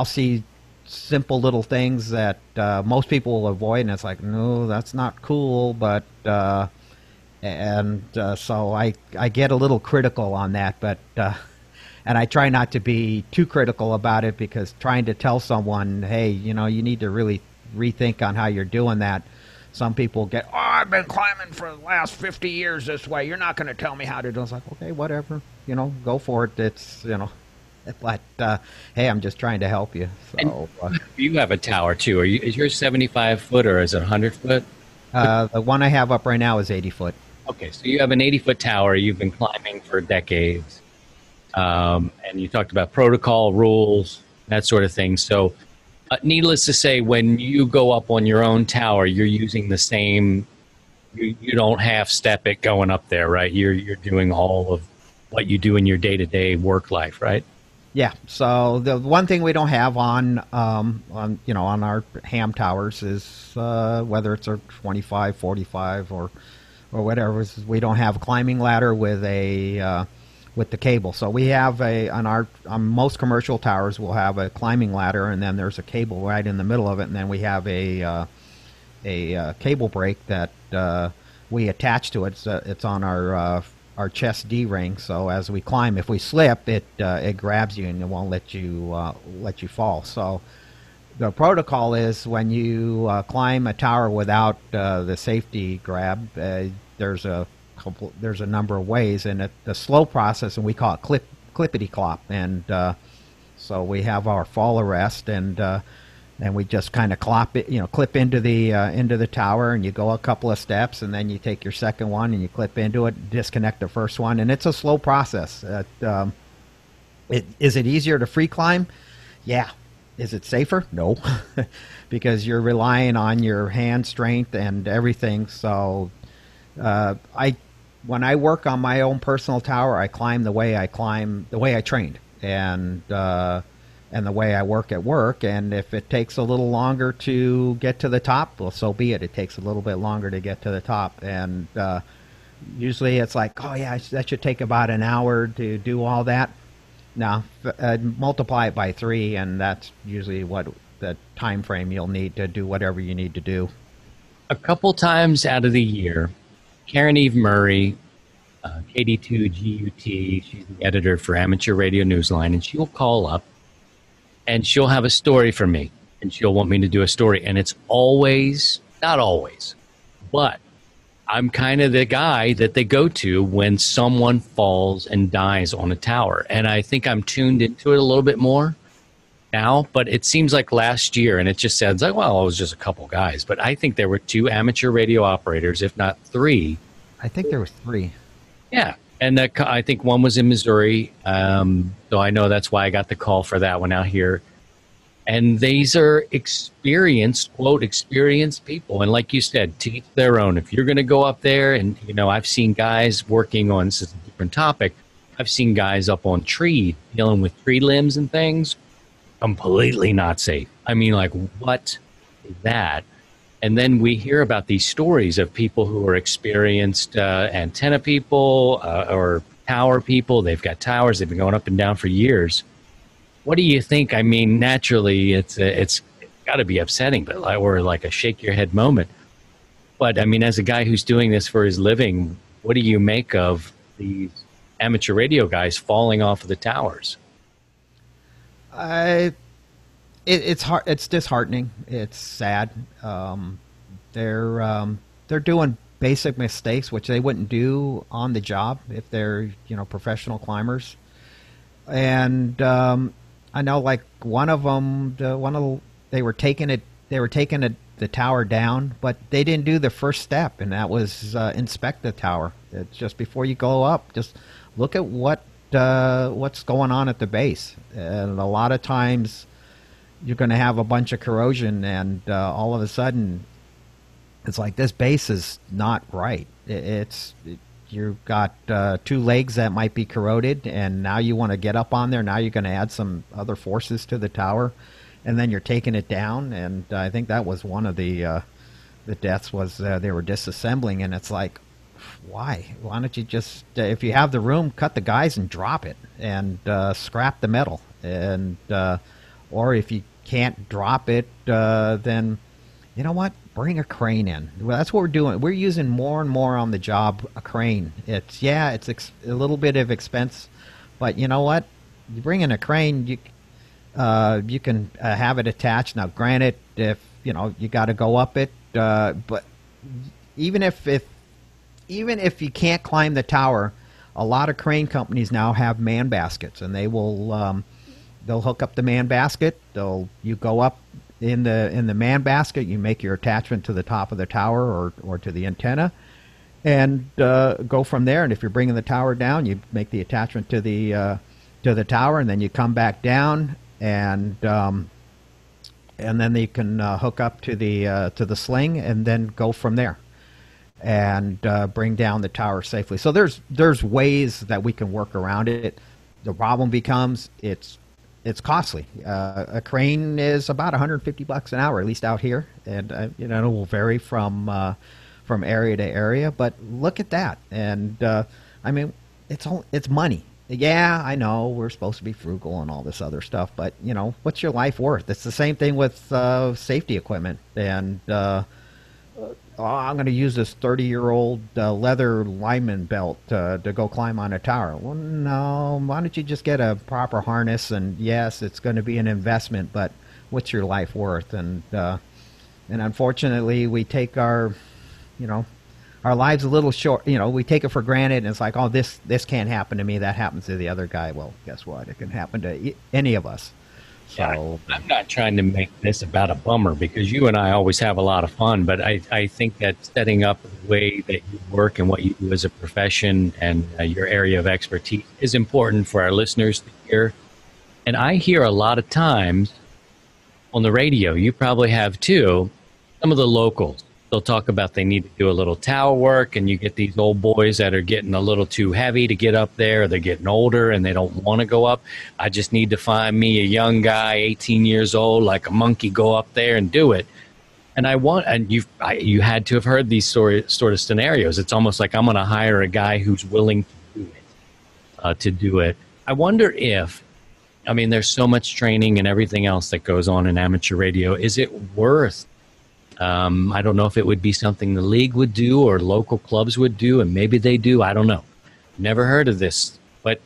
see simple little things that most people will avoid, and it's like, no, that's not cool. But so I get a little critical on that, but and I try not to be too critical about it, because trying to tell someone, hey, you need to really rethink on how you're doing that. Some people get, oh, I've been climbing for the last 50 years this way. You're not going to tell me how to do it. It's like, okay, whatever. Go for it. It's, but, hey, I'm just trying to help you. So you have a tower, too. Is yours 75 foot or is it 100 foot? The one I have up right now is 80 foot. Okay, so you have an 80-foot tower. You've been climbing for decades. And you talked about protocol, rules, that sort of thing. So needless to say, when you go up on your own tower, you're using the same, you don't half-step it going up there, right? You're doing all of what you do in your day-to-day work life, right? Yeah. So the one thing we don't have on our ham towers is whether it's a 25, 45, or whatever, is we don't have a climbing ladder with a with the cable. So we have on most commercial towers, we'll have a climbing ladder, and then there's a cable right in the middle of it, and then we have a cable brake that we attach to it. It's on our chest D-ring. So as we climb, if we slip, it grabs you and it won't let you fall. So the protocol is when you climb a tower without the safety grab, there's a number of ways, and the slow process, and we call it clippity clop, and so we have our fall arrest, and we just kind of clip into the tower, and you go a couple of steps, and then you take your second one and you clip into it, disconnect the first one, and it's a slow process. Is it easier to free climb? Yeah. Is it safer? No, because you're relying on your hand strength and everything. So when I work on my own personal tower, I climb the way I trained, and the way I work at work. And if it takes a little longer to get to the top, well, so be it. It takes a little bit longer to get to the top. And usually it's like, oh yeah, that should take about an hour to do all that. Now, multiply it by 3, and that's usually what the time frame you'll need to do whatever you need to do. A couple times out of the year, Karen Eve Murray, KD2 GUT, she's the editor for Amateur Radio Newsline, and she'll call up and she'll have a story for me, and she'll want me to do a story. And it's always, not always, but I'm kind of the guy that they go to when someone falls and dies on a tower. And I think I'm tuned into it a little bit more now, but it seems like last year, and it just sounds like, well, it was just a couple guys, but I think there were 2 amateur radio operators, if not 3. I think there was 3. Yeah, and I think one was in Missouri, so I know that's why I got the call for that one out here. And these are experienced, quote, experienced people. And like you said, to each their own. If you're going to go up there, and, I've seen guys working on, this is a different topic, I've seen guys up on dealing with tree limbs and things, completely not safe. I mean, like, what is that? And then we hear about these stories of people who are experienced antenna people or tower people. They've got towers. They've been going up and down for years. What do you think? I mean, naturally, it's got to be upsetting, or like a shake your head moment. But I mean, as a guy who's doing this for his living, what do you make of these amateur radio guys falling off of the towers. It's hard. It's disheartening. It's sad. They're doing basic mistakes which they wouldn't do on the job if they're professional climbers. And I know like one of them, they were taking the tower down, but they didn't do the first step, and that was inspect the tower. It's just before you go up, just look at what's going on at the base. And a lot of times you're going to have a bunch of corrosion, and all of a sudden it's like this base is not right. You've got two legs that might be corroded, and now you want to get up on there. Now you're going to add some other forces to the tower, and then you're taking it down. And I think that was one of the deaths was they were disassembling, and it's like, why don't you just if you have the room, cut the guys and drop it and scrap the metal, and or if you can't drop it, then you know what, bring a crane in. Well, that's what we're doing. We're using more and more on the job a crane. It's a little bit of expense, but you know what, you bring in a crane, you can have it attached. Now granted, if you got to go up it, but even if you can't climb the tower, a lot of crane companies now have man baskets, and they will they'll hook up the man basket. You go up in the man basket, you make your attachment to the top of the tower or to the antenna, and go from there. And if you're bringing the tower down, you make the attachment to the tower, and then you come back down, and then you can hook up to the sling, and then go from there and bring down the tower safely. So there's ways that we can work around it. The problem becomes it's costly. A crane is about $150 an hour, at least out here, and it will vary from area to area. But look at that, and I mean, it's money. Yeah, I know we're supposed to be frugal and all this other stuff, but what's your life worth? It's the same thing with safety equipment, and I'm going to use this 30-year-old leather lineman belt to go climb on a tower. Well, no, why don't you just get a proper harness? And yes, it's going to be an investment, but what's your life worth? And unfortunately, we take our lives a little short. We take it for granted, and it's like, oh, this can't happen to me. That happens to the other guy. Well, guess what? It can happen to any of us. So yeah, I'm not trying to make this about a bummer, because you and I always have a lot of fun, but I think that setting up the way that you work and what you do as a profession and your area of expertise is important for our listeners to hear. And I hear a lot of times on the radio, you probably have too, some of the locals, they'll talk about they need to do a little tower work, and you get these old boys that are getting a little too heavy to get up there. They're getting older and they don't want to go up. I just need to find me a young guy, 18 years old, like a monkey, go up there and do it. And you had to have heard these sort of scenarios. It's almost like I'm going to hire a guy who's willing to do it. I wonder if, there's so much training and everything else that goes on in amateur radio. Is it worth I don't know if it would be something the league would do or local clubs would do, and maybe they do. I don't know. Never heard of this. But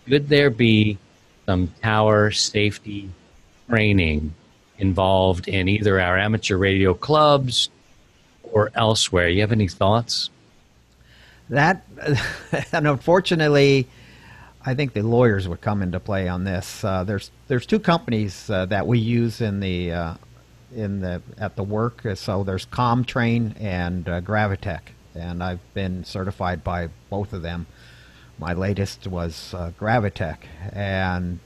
could there be some tower safety training involved in either our amateur radio clubs or elsewhere? You have any thoughts? That, and unfortunately, I think the lawyers would come into play on this. There's two companies that we use at the work. So there's Comtrain and Gravitech, and I've been certified by both of them. My latest was Gravitech, and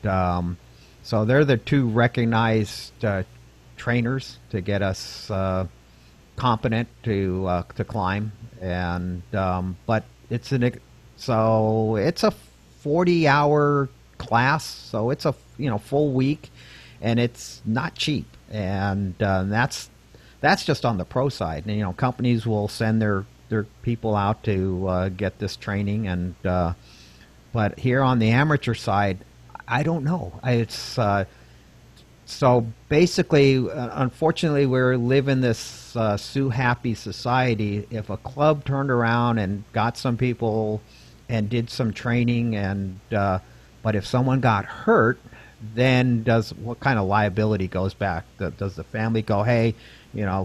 so they're the two recognized trainers to get us competent to climb. And but it's a 40-hour class, so it's a full week, and it's not cheap. And that's just on the pro side. And, companies will send their people out to get this training, and but here on the amateur side, I don't know. It's so basically, unfortunately, we live in this sue happy society. If a club turned around and got some people and did some training, and but if someone got hurt, then what kind of liability goes back? Does the family go, hey,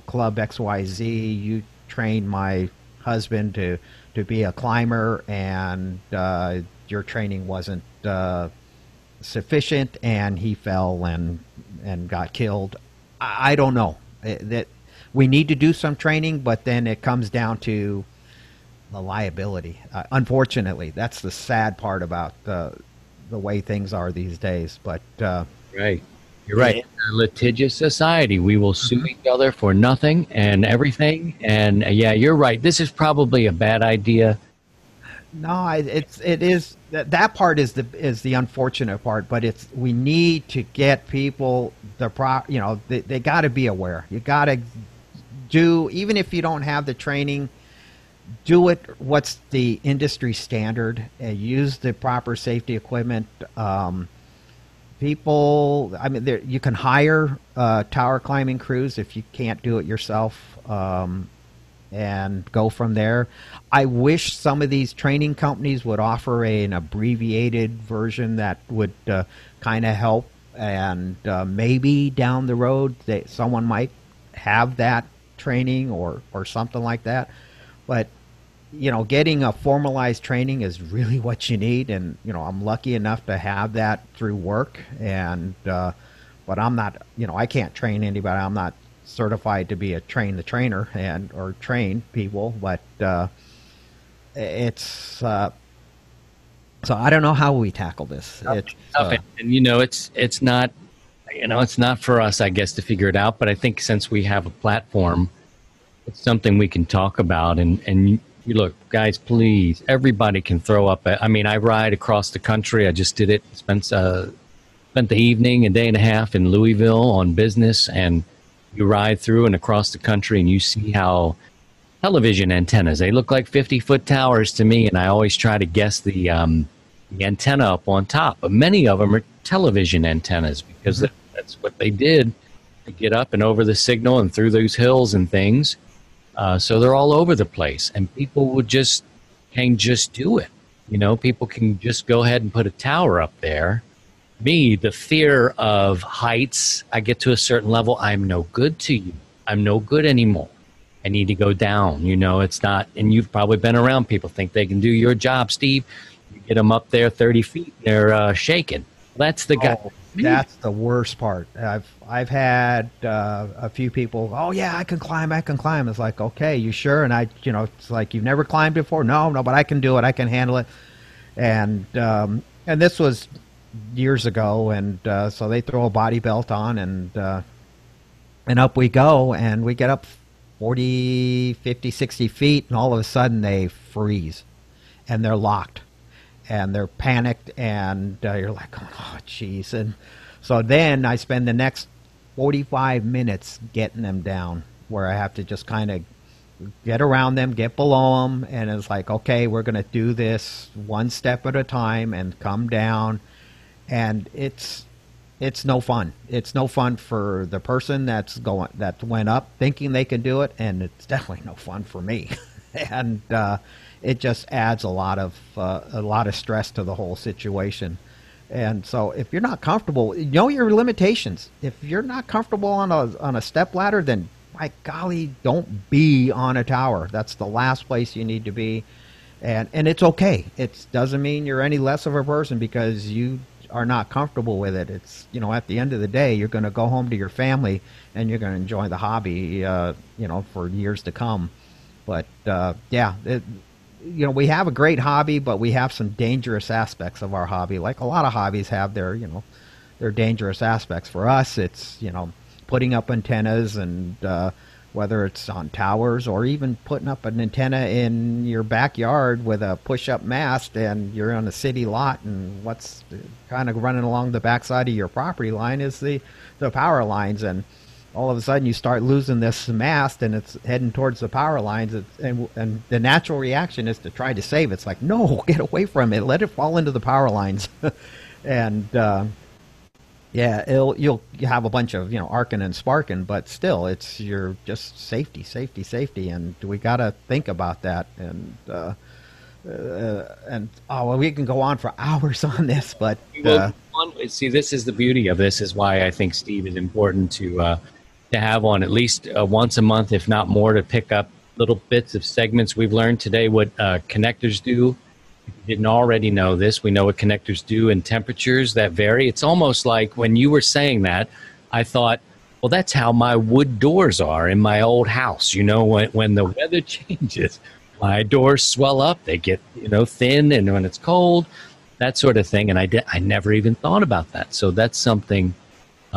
Club XYZ, you trained my husband to be a climber, and your training wasn't sufficient, and he fell and got killed? I don't know. That we need to do some training, but then it comes down to the liability. Unfortunately, that's the sad part about the way things are these days. But right, you're right. In a litigious society, we will sue each other for nothing and everything. And yeah, you're right. This is probably a bad idea. No, it is that part is the unfortunate part. But we need to get people they got to be aware. You got to do, even if you don't have the training, do it what's the industry standard, use the proper safety equipment. People, you can hire tower climbing crews if you can't do it yourself, and go from there. I wish some of these training companies would offer an abbreviated version that would kind of help, and maybe down the road someone might have that training or something like that. But getting a formalized training is really what you need, and I'm lucky enough to have that through work, and but I'm not, I can't train anybody. I'm not certified to be a train the trainer or train people, but it's so I don't know how we tackle this. It's tough, and it's not it's not for us, I guess, to figure it out. But I think since we have a platform, it's something we can talk about. And you look, guys, please, everybody can throw up. I ride across the country. I just did it. Spent the evening, a day and a half in Louisville on business, and you ride through and across the country, and you see how television antennas, they look like 50-foot towers to me, and I always try to guess the antenna up on top. But many of them are television antennas, because that's what they did to get up and over the signal and through those hills and things. So they're all over the place, and people can just do it. People can just go ahead and put a tower up there. Me, the fear of heights, I get to a certain level, I'm no good to you. I'm no good anymore. I need to go down. It's not, and you've probably been around people think they can do your job, Steve. You get them up there 30 feet, they're shaking. That's the guy. That's the worst part. I've had a few people, oh yeah, I can climb. It's like, okay, you sure? And it's like, you've never climbed before? No, but I can do it. I can handle it. And this was years ago, and so they throw a body belt on, and up we go, and we get up 40, 50, 60 feet, and all of a sudden they freeze, and they're locked, and they're panicked, and you're like, oh, jeez. And so then I spend the next 45 minutes getting them down, where I have to just kind of get around them, get below them, and it's like, okay, we're going to do this one step at a time and come down. And it's no fun. It's no fun for the person that went up thinking they could do it, and it's definitely no fun for me. And it just adds a lot of stress to the whole situation. And so, if you're not comfortable, know your limitations. If you're not comfortable on a step ladder, then by golly, don't be on a tower. That's the last place you need to be. And it's okay. It doesn't mean you're any less of a person because you are not comfortable with it. It's, at the end of the day, you're going to go home to your family and you're going to enjoy the hobby, for years to come. But we have a great hobby, but we have some dangerous aspects of our hobby. Like a lot of hobbies have their dangerous aspects. For us, it's, putting up antennas, and whether it's on towers or even putting up an antenna in your backyard with a push-up mast, and you're on a city lot, and what's kind of running along the backside of your property line is the power lines, and all of a sudden you start losing this mast, and it's heading towards the power lines, and the natural reaction is to try to save it. It's like, no, get away from it, let it fall into the power lines. And you'll have a bunch of arcing and sparking, but still, it's your just safety, and we got to think about that. And and oh well, we can go on for hours on this, but See, this is the beauty of this. Is why I think Steve is important to have on at least once a month, if not more, to pick up little bits of segments. We've learned today what connectors do. If you didn't already know this, we know what connectors do in temperatures that vary. It's almost like when you were saying that, I thought, well, that's how my wood doors are in my old house. You know, when the weather changes, my doors swell up, they get, thin, and when it's cold, that sort of thing. And I never even thought about that. So that's something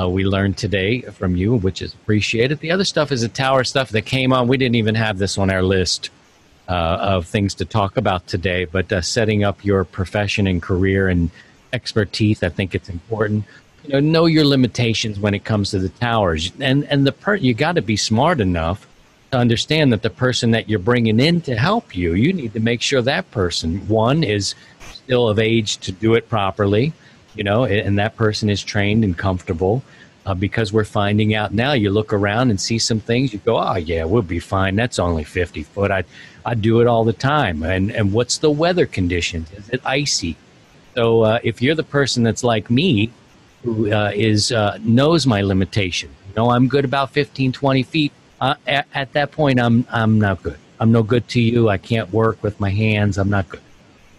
we learned today from you, which is appreciated. The other stuff is the tower stuff that came on. We didn't even have this on our list of things to talk about today, but setting up your profession and career and expertise, I think it's important. Know your limitations when it comes to the towers, and you got to be smart enough to understand that the person that you're bringing in to help you need to make sure that person, one, is still of age to do it properly, and that person is trained and comfortable, because we're finding out now, you look around and see some things, you go, oh yeah, we'll be fine. That's only 50 foot. I do it all the time. And what's the weather conditions? Is it icy? So if you're the person that's like me, who knows my limitation, I'm good about 15, 20 feet. At that point, I'm not good. I'm no good to you. I can't work with my hands. I'm not good.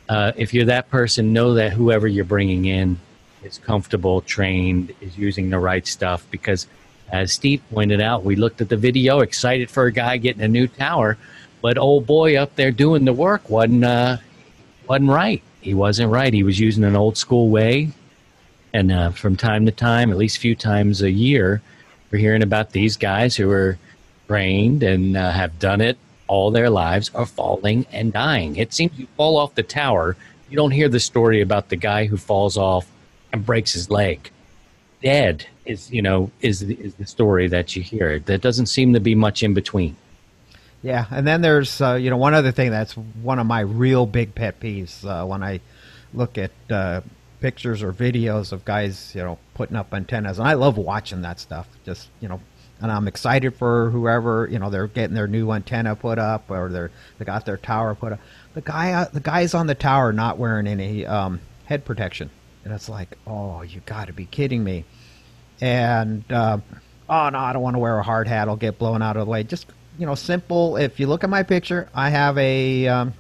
If you're that person, know that whoever you're bringing in is comfortable, trained, is using the right stuff. Because as Steve pointed out, we looked at the video, excited for a guy getting a new tower, but old boy up there doing the work wasn't right. He wasn't right. He was using an old school way. And from time to time, at least a few times a year, we're hearing about these guys who are trained and have done it all their lives are falling and dying. It seems you fall off the tower, you don't hear the story about the guy who falls off and breaks his leg. Dead is the story that you hear. There doesn't seem to be much in between. Yeah, and then there's one other thing that's one of my real big pet peeves when I look at pictures or videos of guys, putting up antennas, and I love watching that stuff. Just, and I'm excited for whoever, they're getting their new antenna put up, or they got their tower put up. The guy's on the tower not wearing any head protection, and it's like, oh, you got to be kidding me. And oh no, I don't want to wear a hard hat. I'll get blown out of the way. Just simple. If you look at my picture, I have a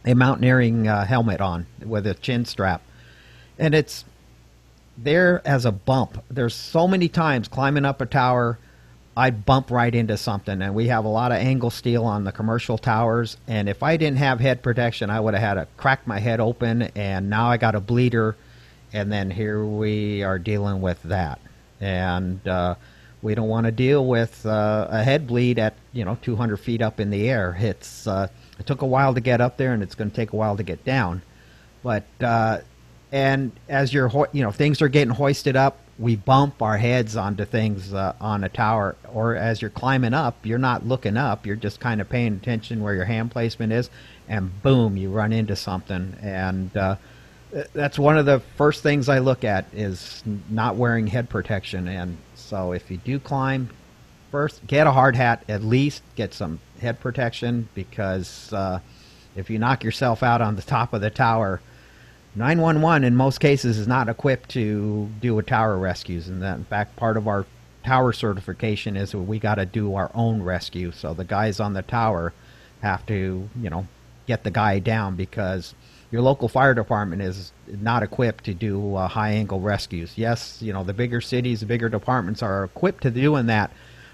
mountaineering helmet on with a chin strap. And it's there as a bump. There's so many times climbing up a tower, I'd bump right into something. And we have a lot of angle steel on the commercial towers. And if I didn't have head protection, I would have had to crack my head open. And now I got a bleeder. And then here we are dealing with that. And we don't want to deal with a head bleed at 200 feet up in the air. It took a while to get up there, and it's going to take a while to get down. But and as things are getting hoisted up, we bump our heads onto things on a tower. Or as you're climbing up, you're not looking up. You're just kind of paying attention where your hand placement is, and boom, you run into something. And that's one of the first things I look at is not wearing head protection. And so if you do climb, first get a hard hat, at least get some head protection, because if you knock yourself out on the top of the tower, 911 in most cases is not equipped to do a tower rescues. And that, in fact, part of our tower certification is we got to do our own rescue. So the guys on the tower have to, get the guy down, because your local fire department is not equipped to do high-angle rescues. Yes, the bigger cities, the bigger departments are equipped to doing that,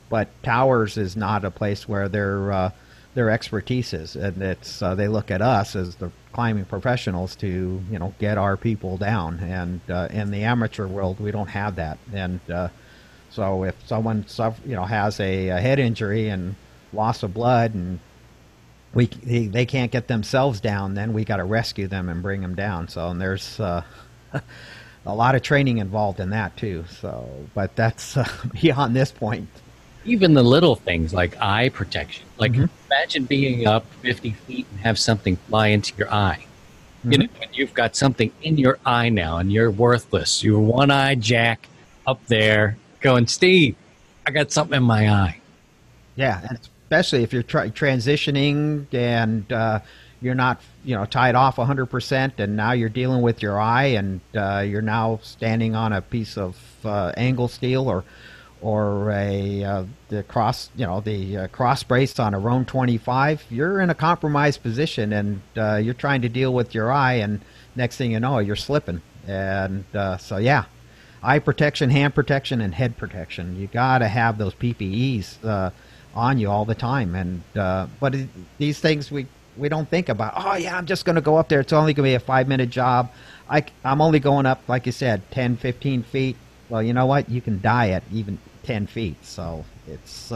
but towers is not a place where their expertise is, and it's they look at us as the climbing professionals to get our people down. And in the amateur world, we don't have that. And so if someone has a head injury and loss of blood, and they can't get themselves down, then we got to rescue them and bring them down. So, and there's a lot of training involved in that too. So, but that's beyond this point. Even the little things like eye protection. Like, imagine being up 50 feet and have something fly into your eye. When you've got something in your eye now and you're worthless. You're one-eyed Jack up there going, Steve, I got something in my eye. Yeah, and especially if you're transitioning and you're not, tied off 100%, and now you're dealing with your eye, and you're now standing on a piece of angle steel or the cross brace on a Roan 25. You're in a compromised position, and you're trying to deal with your eye, and next thing you know, you're slipping. And so yeah, eye protection, hand protection, and head protection. You got to have those PPEs on you all the time. And but these things we don't think about. Oh yeah, I'm just going to go up there. It's only going to be a 5-minute job. I'm only going up, like you said, 10, 15 feet. Well, you know what? You can die at even 10 feet. So it's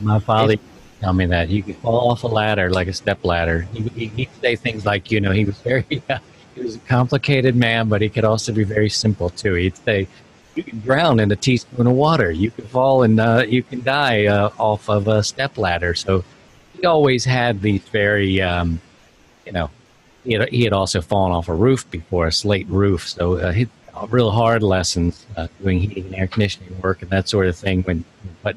my father used to tell me that you could fall off a ladder like a step ladder. He'd say things like, he was very he was a complicated man, but he could also be very simple too. He'd say, you can drown in a teaspoon of water. You can fall and you can die off of a step ladder. So he always had these very, he had also fallen off a roof before, a slate roof. So he real hard lessons doing heating and air conditioning work and that sort of thing. But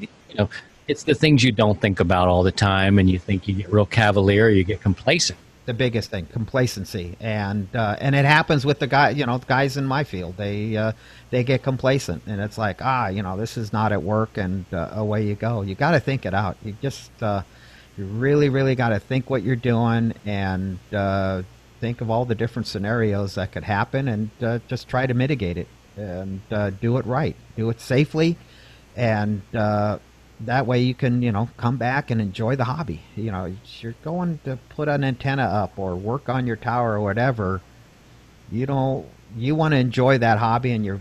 it's the things you don't think about all the time, and you think you get real cavalier, you get complacent. The biggest thing, complacency, and it happens with the guys in my field. They get complacent, and it's like, this is not at work, and away you go. You got to think it out. You just you really, really got to think what you're doing, and think of all the different scenarios that could happen, and just try to mitigate it, and do it right, do it safely, and that way you can, come back and enjoy the hobby. You're going to put an antenna up or work on your tower or whatever. You want to enjoy that hobby, and your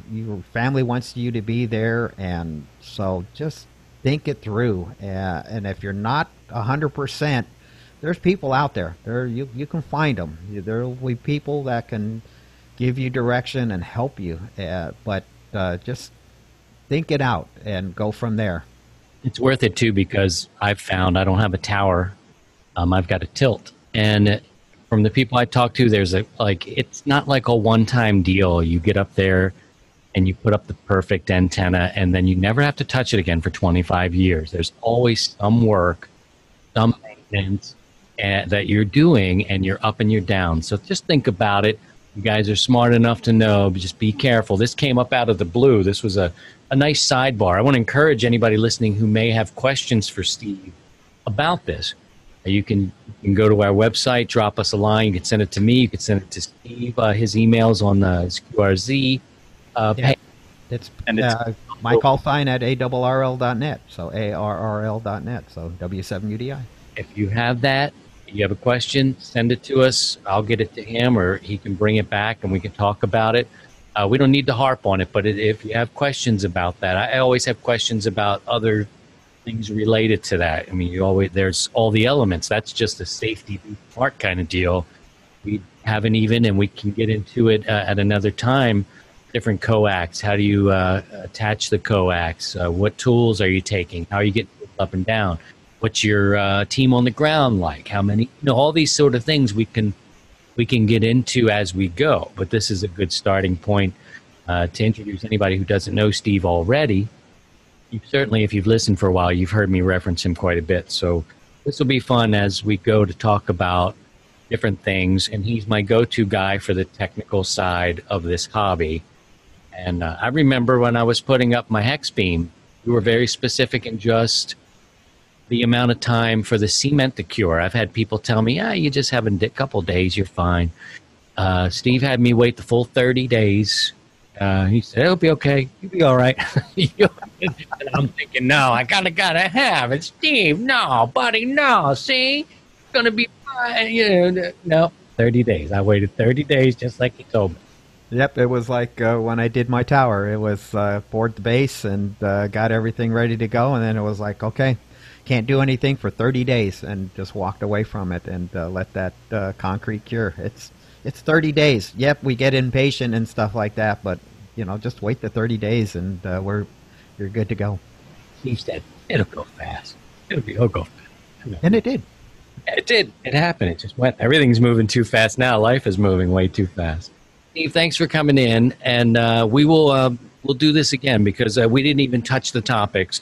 family wants you to be there. And so just think it through. And if you're not 100%, there's people out there. You can find them. There will be people that can give you direction and help you. But just think it out and go from there. It's worth it, too, because I've found I don't have a tower. I've got a tilt. And from the people I talk to, it's not like a one-time deal. You get up there and you put up the perfect antenna, and then you never have to touch it again for 25 years. There's always some work, some maintenance that you're doing, and you're up and you're down. So just think about it. You guys are smart enough to know, but just be careful. This came up out of the blue. This was a nice sidebar. I want to encourage anybody listening who may have questions for Steve about this. You can go to our website, drop us a line. You can send it to me. You can send it to Steve. His email's on his QRZ page. It's my call sign at ARRL.net. So ARRL.net. So W7UDI. If you have that, you have a question, send it to us. I'll get it to him, or he can bring it back and we can talk about it. We don't need to harp on it, but if you have questions about that, I always have questions about other things related to that. I mean, there's all the elements. That's just a safety part kind of deal. We haven't even, and we can get into it at another time, different coax. How do you attach the coax? What tools are you taking? How are you getting up and down? What's your team on the ground like? How many? All these sort of things we can get into as we go. But this is a good starting point to introduce anybody who doesn't know Steve already. Certainly, if you've listened for a while, you've heard me reference him quite a bit. So this will be fun as we go to talk about different things. And he's my go-to guy for the technical side of this hobby. And I remember when I was putting up my hex beam, we were very specific in just the amount of time for the cement to cure. I've had people tell me, you just have a couple days, you're fine. Steve had me wait the full 30 days. He said, it'll be okay. You'll be all right. And I'm thinking, no, I gotta have it. Steve, no, buddy, no. See? It's going to be fine. No, 30 days. I waited 30 days just like he told me. Yep, it was like when I did my tower. It was bored the base and got everything ready to go. And then it was like, okay, can't do anything for 30 days, and just walked away from it and let that concrete cure. It's 30 days. Yep, we get impatient and stuff like that, but just wait the 30 days and you're good to go. He said it'll go fast. It'll go fast. And it did. It did. It happened. It just went. Everything's moving too fast now. Life is moving way too fast. Steve, thanks for coming in, and we'll do this again because we didn't even touch the topics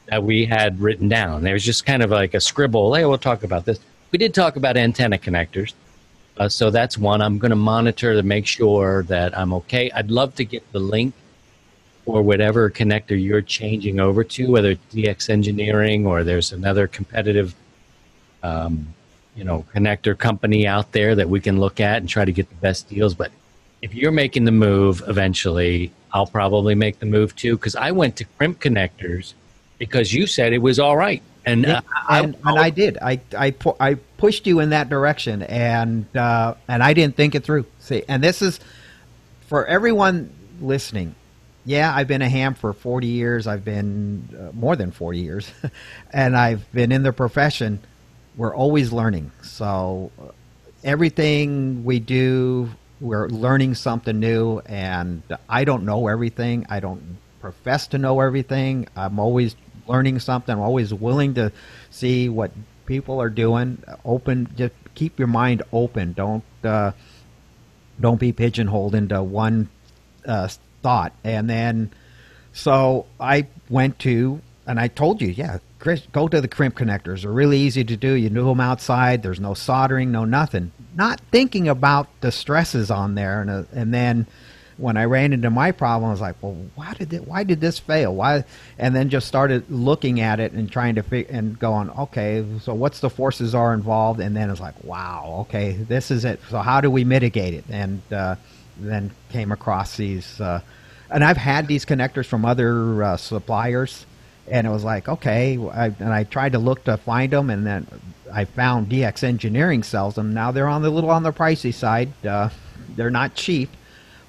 that we had written down. There was just kind of like a scribble. Hey, we'll talk about this. We did talk about antenna connectors. So that's one. I'm going to monitor to make sure that I'm okay. I'd love to get the link or whatever connector you're changing over to, whether it's DX Engineering or there's another competitive, connector company out there that we can look at and try to get the best deals. But if you're making the move eventually, I'll probably make the move too, because I went to Crimp Connectors because you said it was all right. And I did. I pushed you in that direction, and I didn't think it through. See, and this is for everyone listening. Yeah, I've been a ham for 40 years. I've been more than 40 years, and I've been in the profession. We're always learning. So everything we do, we're learning something new, and I don't know everything. I don't profess to know everything. I'm always learning something. I'm always willing to see what people are doing. Open, just keep your mind open. Don't be pigeonholed into one thought. And then, so I went to, and I told you, yeah, Chris, go to the Crimp Connectors. They're really easy to do. You do them outside. There's no soldering, no nothing. Not thinking about the stresses on there, and then when I ran into my problem, I was like, well, why did this fail? Why? And then just started looking at it and trying to and going, okay, so what's the forces are involved? And then it's like, wow, okay, this is it. So how do we mitigate it? And then came across these, and I've had these connectors from other suppliers, and it was like, okay, and I tried to look to find them, and then I found DX Engineering sells them. Now they're on the pricey side. They're not cheap.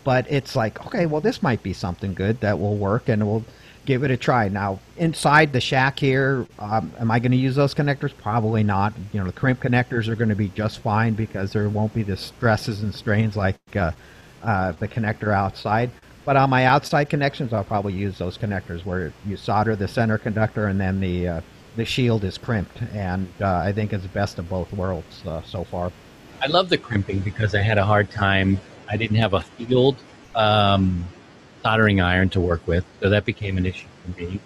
But it's like, okay, well, this might be something good that will work, and we'll give it a try. Now, inside the shack here, am I going to use those connectors? Probably not. The Crimp Connectors are going to be just fine because there won't be the stresses and strains like the connector outside. But on my outside connections, I'll probably use those connectors where you solder the center conductor and then the shield is crimped. And I think it's the best of both worlds so far. I love the crimping because I had a hard time. I didn't have a field soldering iron to work with, so that became an issue for me.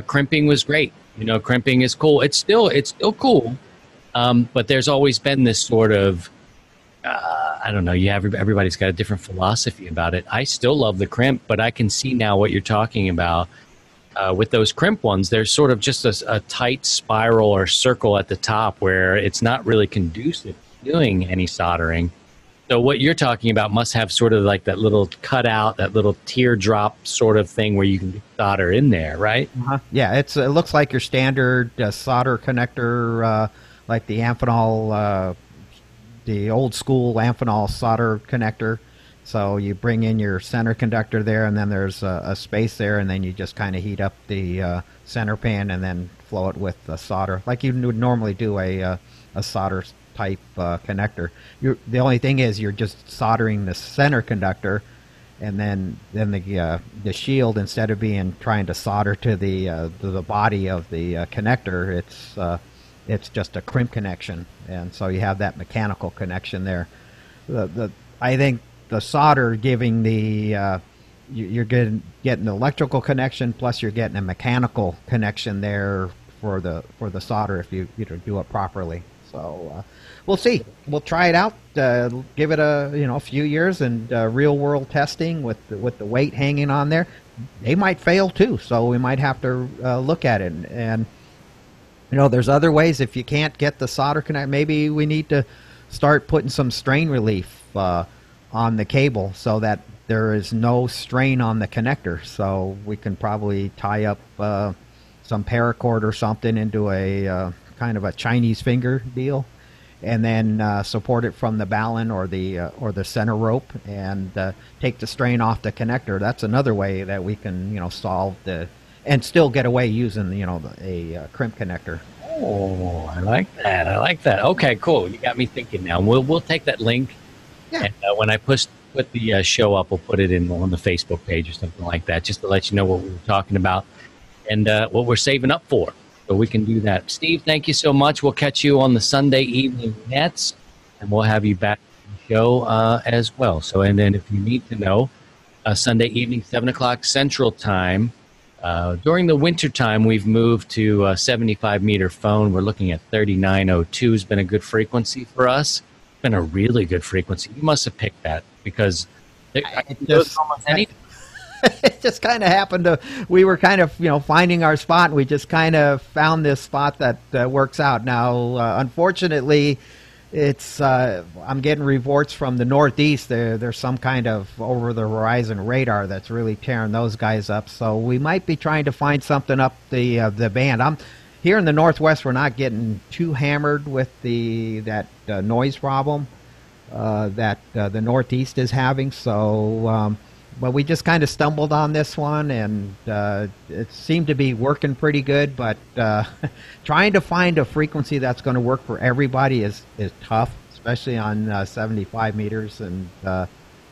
Crimping was great. Crimping is cool. It's still cool, but there's always been this sort of, I don't know. Everybody's got a different philosophy about it. I still love the crimp, but I can see now what you're talking about with those crimp ones. There's sort of just a tight spiral or circle at the top where it's not really conducive to doing any soldering. So what you're talking about must have sort of like that little cutout, that little teardrop sort of thing where you can solder in there, right? Uh-huh. Yeah, it looks like your standard solder connector, like the Amphenol, the old school Amphenol solder connector. So you bring in your center conductor there, and then there's a space there, and then you just kind of heat up the center pan and then flow it with the solder, like you would normally do a solder type connector. The only thing is you're just soldering the center conductor, and then the shield, instead of trying to solder to the body of the connector, it's just a crimp connection, and so you have that mechanical connection there. I think the solder giving you're getting the electrical connection, plus you're getting a mechanical connection there for the solder if you do it properly. So we'll see. We'll try it out. Give it a few years and real world testing with the weight hanging on there. They might fail too, so we might have to look at it. And there's other ways. If you can't get the solder connect, maybe we need to start putting some strain relief on the cable so that there is no strain on the connector. So we can probably tie up some paracord or something into a kind of a Chinese finger deal, and then support it from the balun or the center rope, and take the strain off the connector. That's another way that we can solve and still get away using a crimp connector. Oh, I like that. Okay, cool. You got me thinking now. We'll take that link, and when I put the show up, we'll put it on the Facebook page or something like that, just to let you know what we were talking about and what we're saving up for. So we can do that. Steve, thank you so much. We'll catch you on the Sunday evening nets, and we'll have you back on the show as well. So, and then if you need to know, Sunday evening, 7 o'clock Central Time. During the winter time, we've moved to a 75-meter phone. We're looking at 3902 has been a good frequency for us. been a really good frequency. You must have picked that because it goes almost any. It just kind of happened to, we were kind of, finding our spot, and we just kind of found this spot that works out. Now, unfortunately, it's, I'm getting reports from the Northeast. There's some kind of over-the-horizon radar that's really tearing those guys up. So we might be trying to find something up the band. Here in the Northwest, we're not getting too hammered with that noise problem that the Northeast is having. So, but we just kind of stumbled on this one, and it seemed to be working pretty good. But trying to find a frequency that's going to work for everybody is tough, especially on 75 meters. And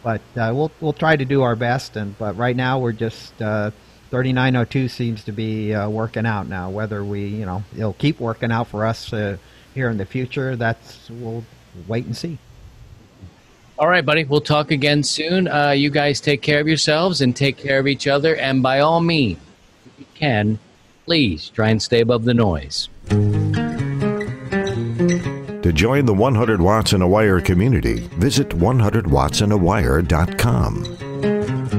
but we'll try to do our best. But right now we're just 3902 seems to be working out now. Whether it'll keep working out for us here in the future, we'll wait and see. All right, buddy. We'll talk again soon. You guys take care of yourselves and take care of each other. And by all means, if you can, please try and stay above the noise. To join the 100 Watts in a Wire community, visit 100wattsindawire.com.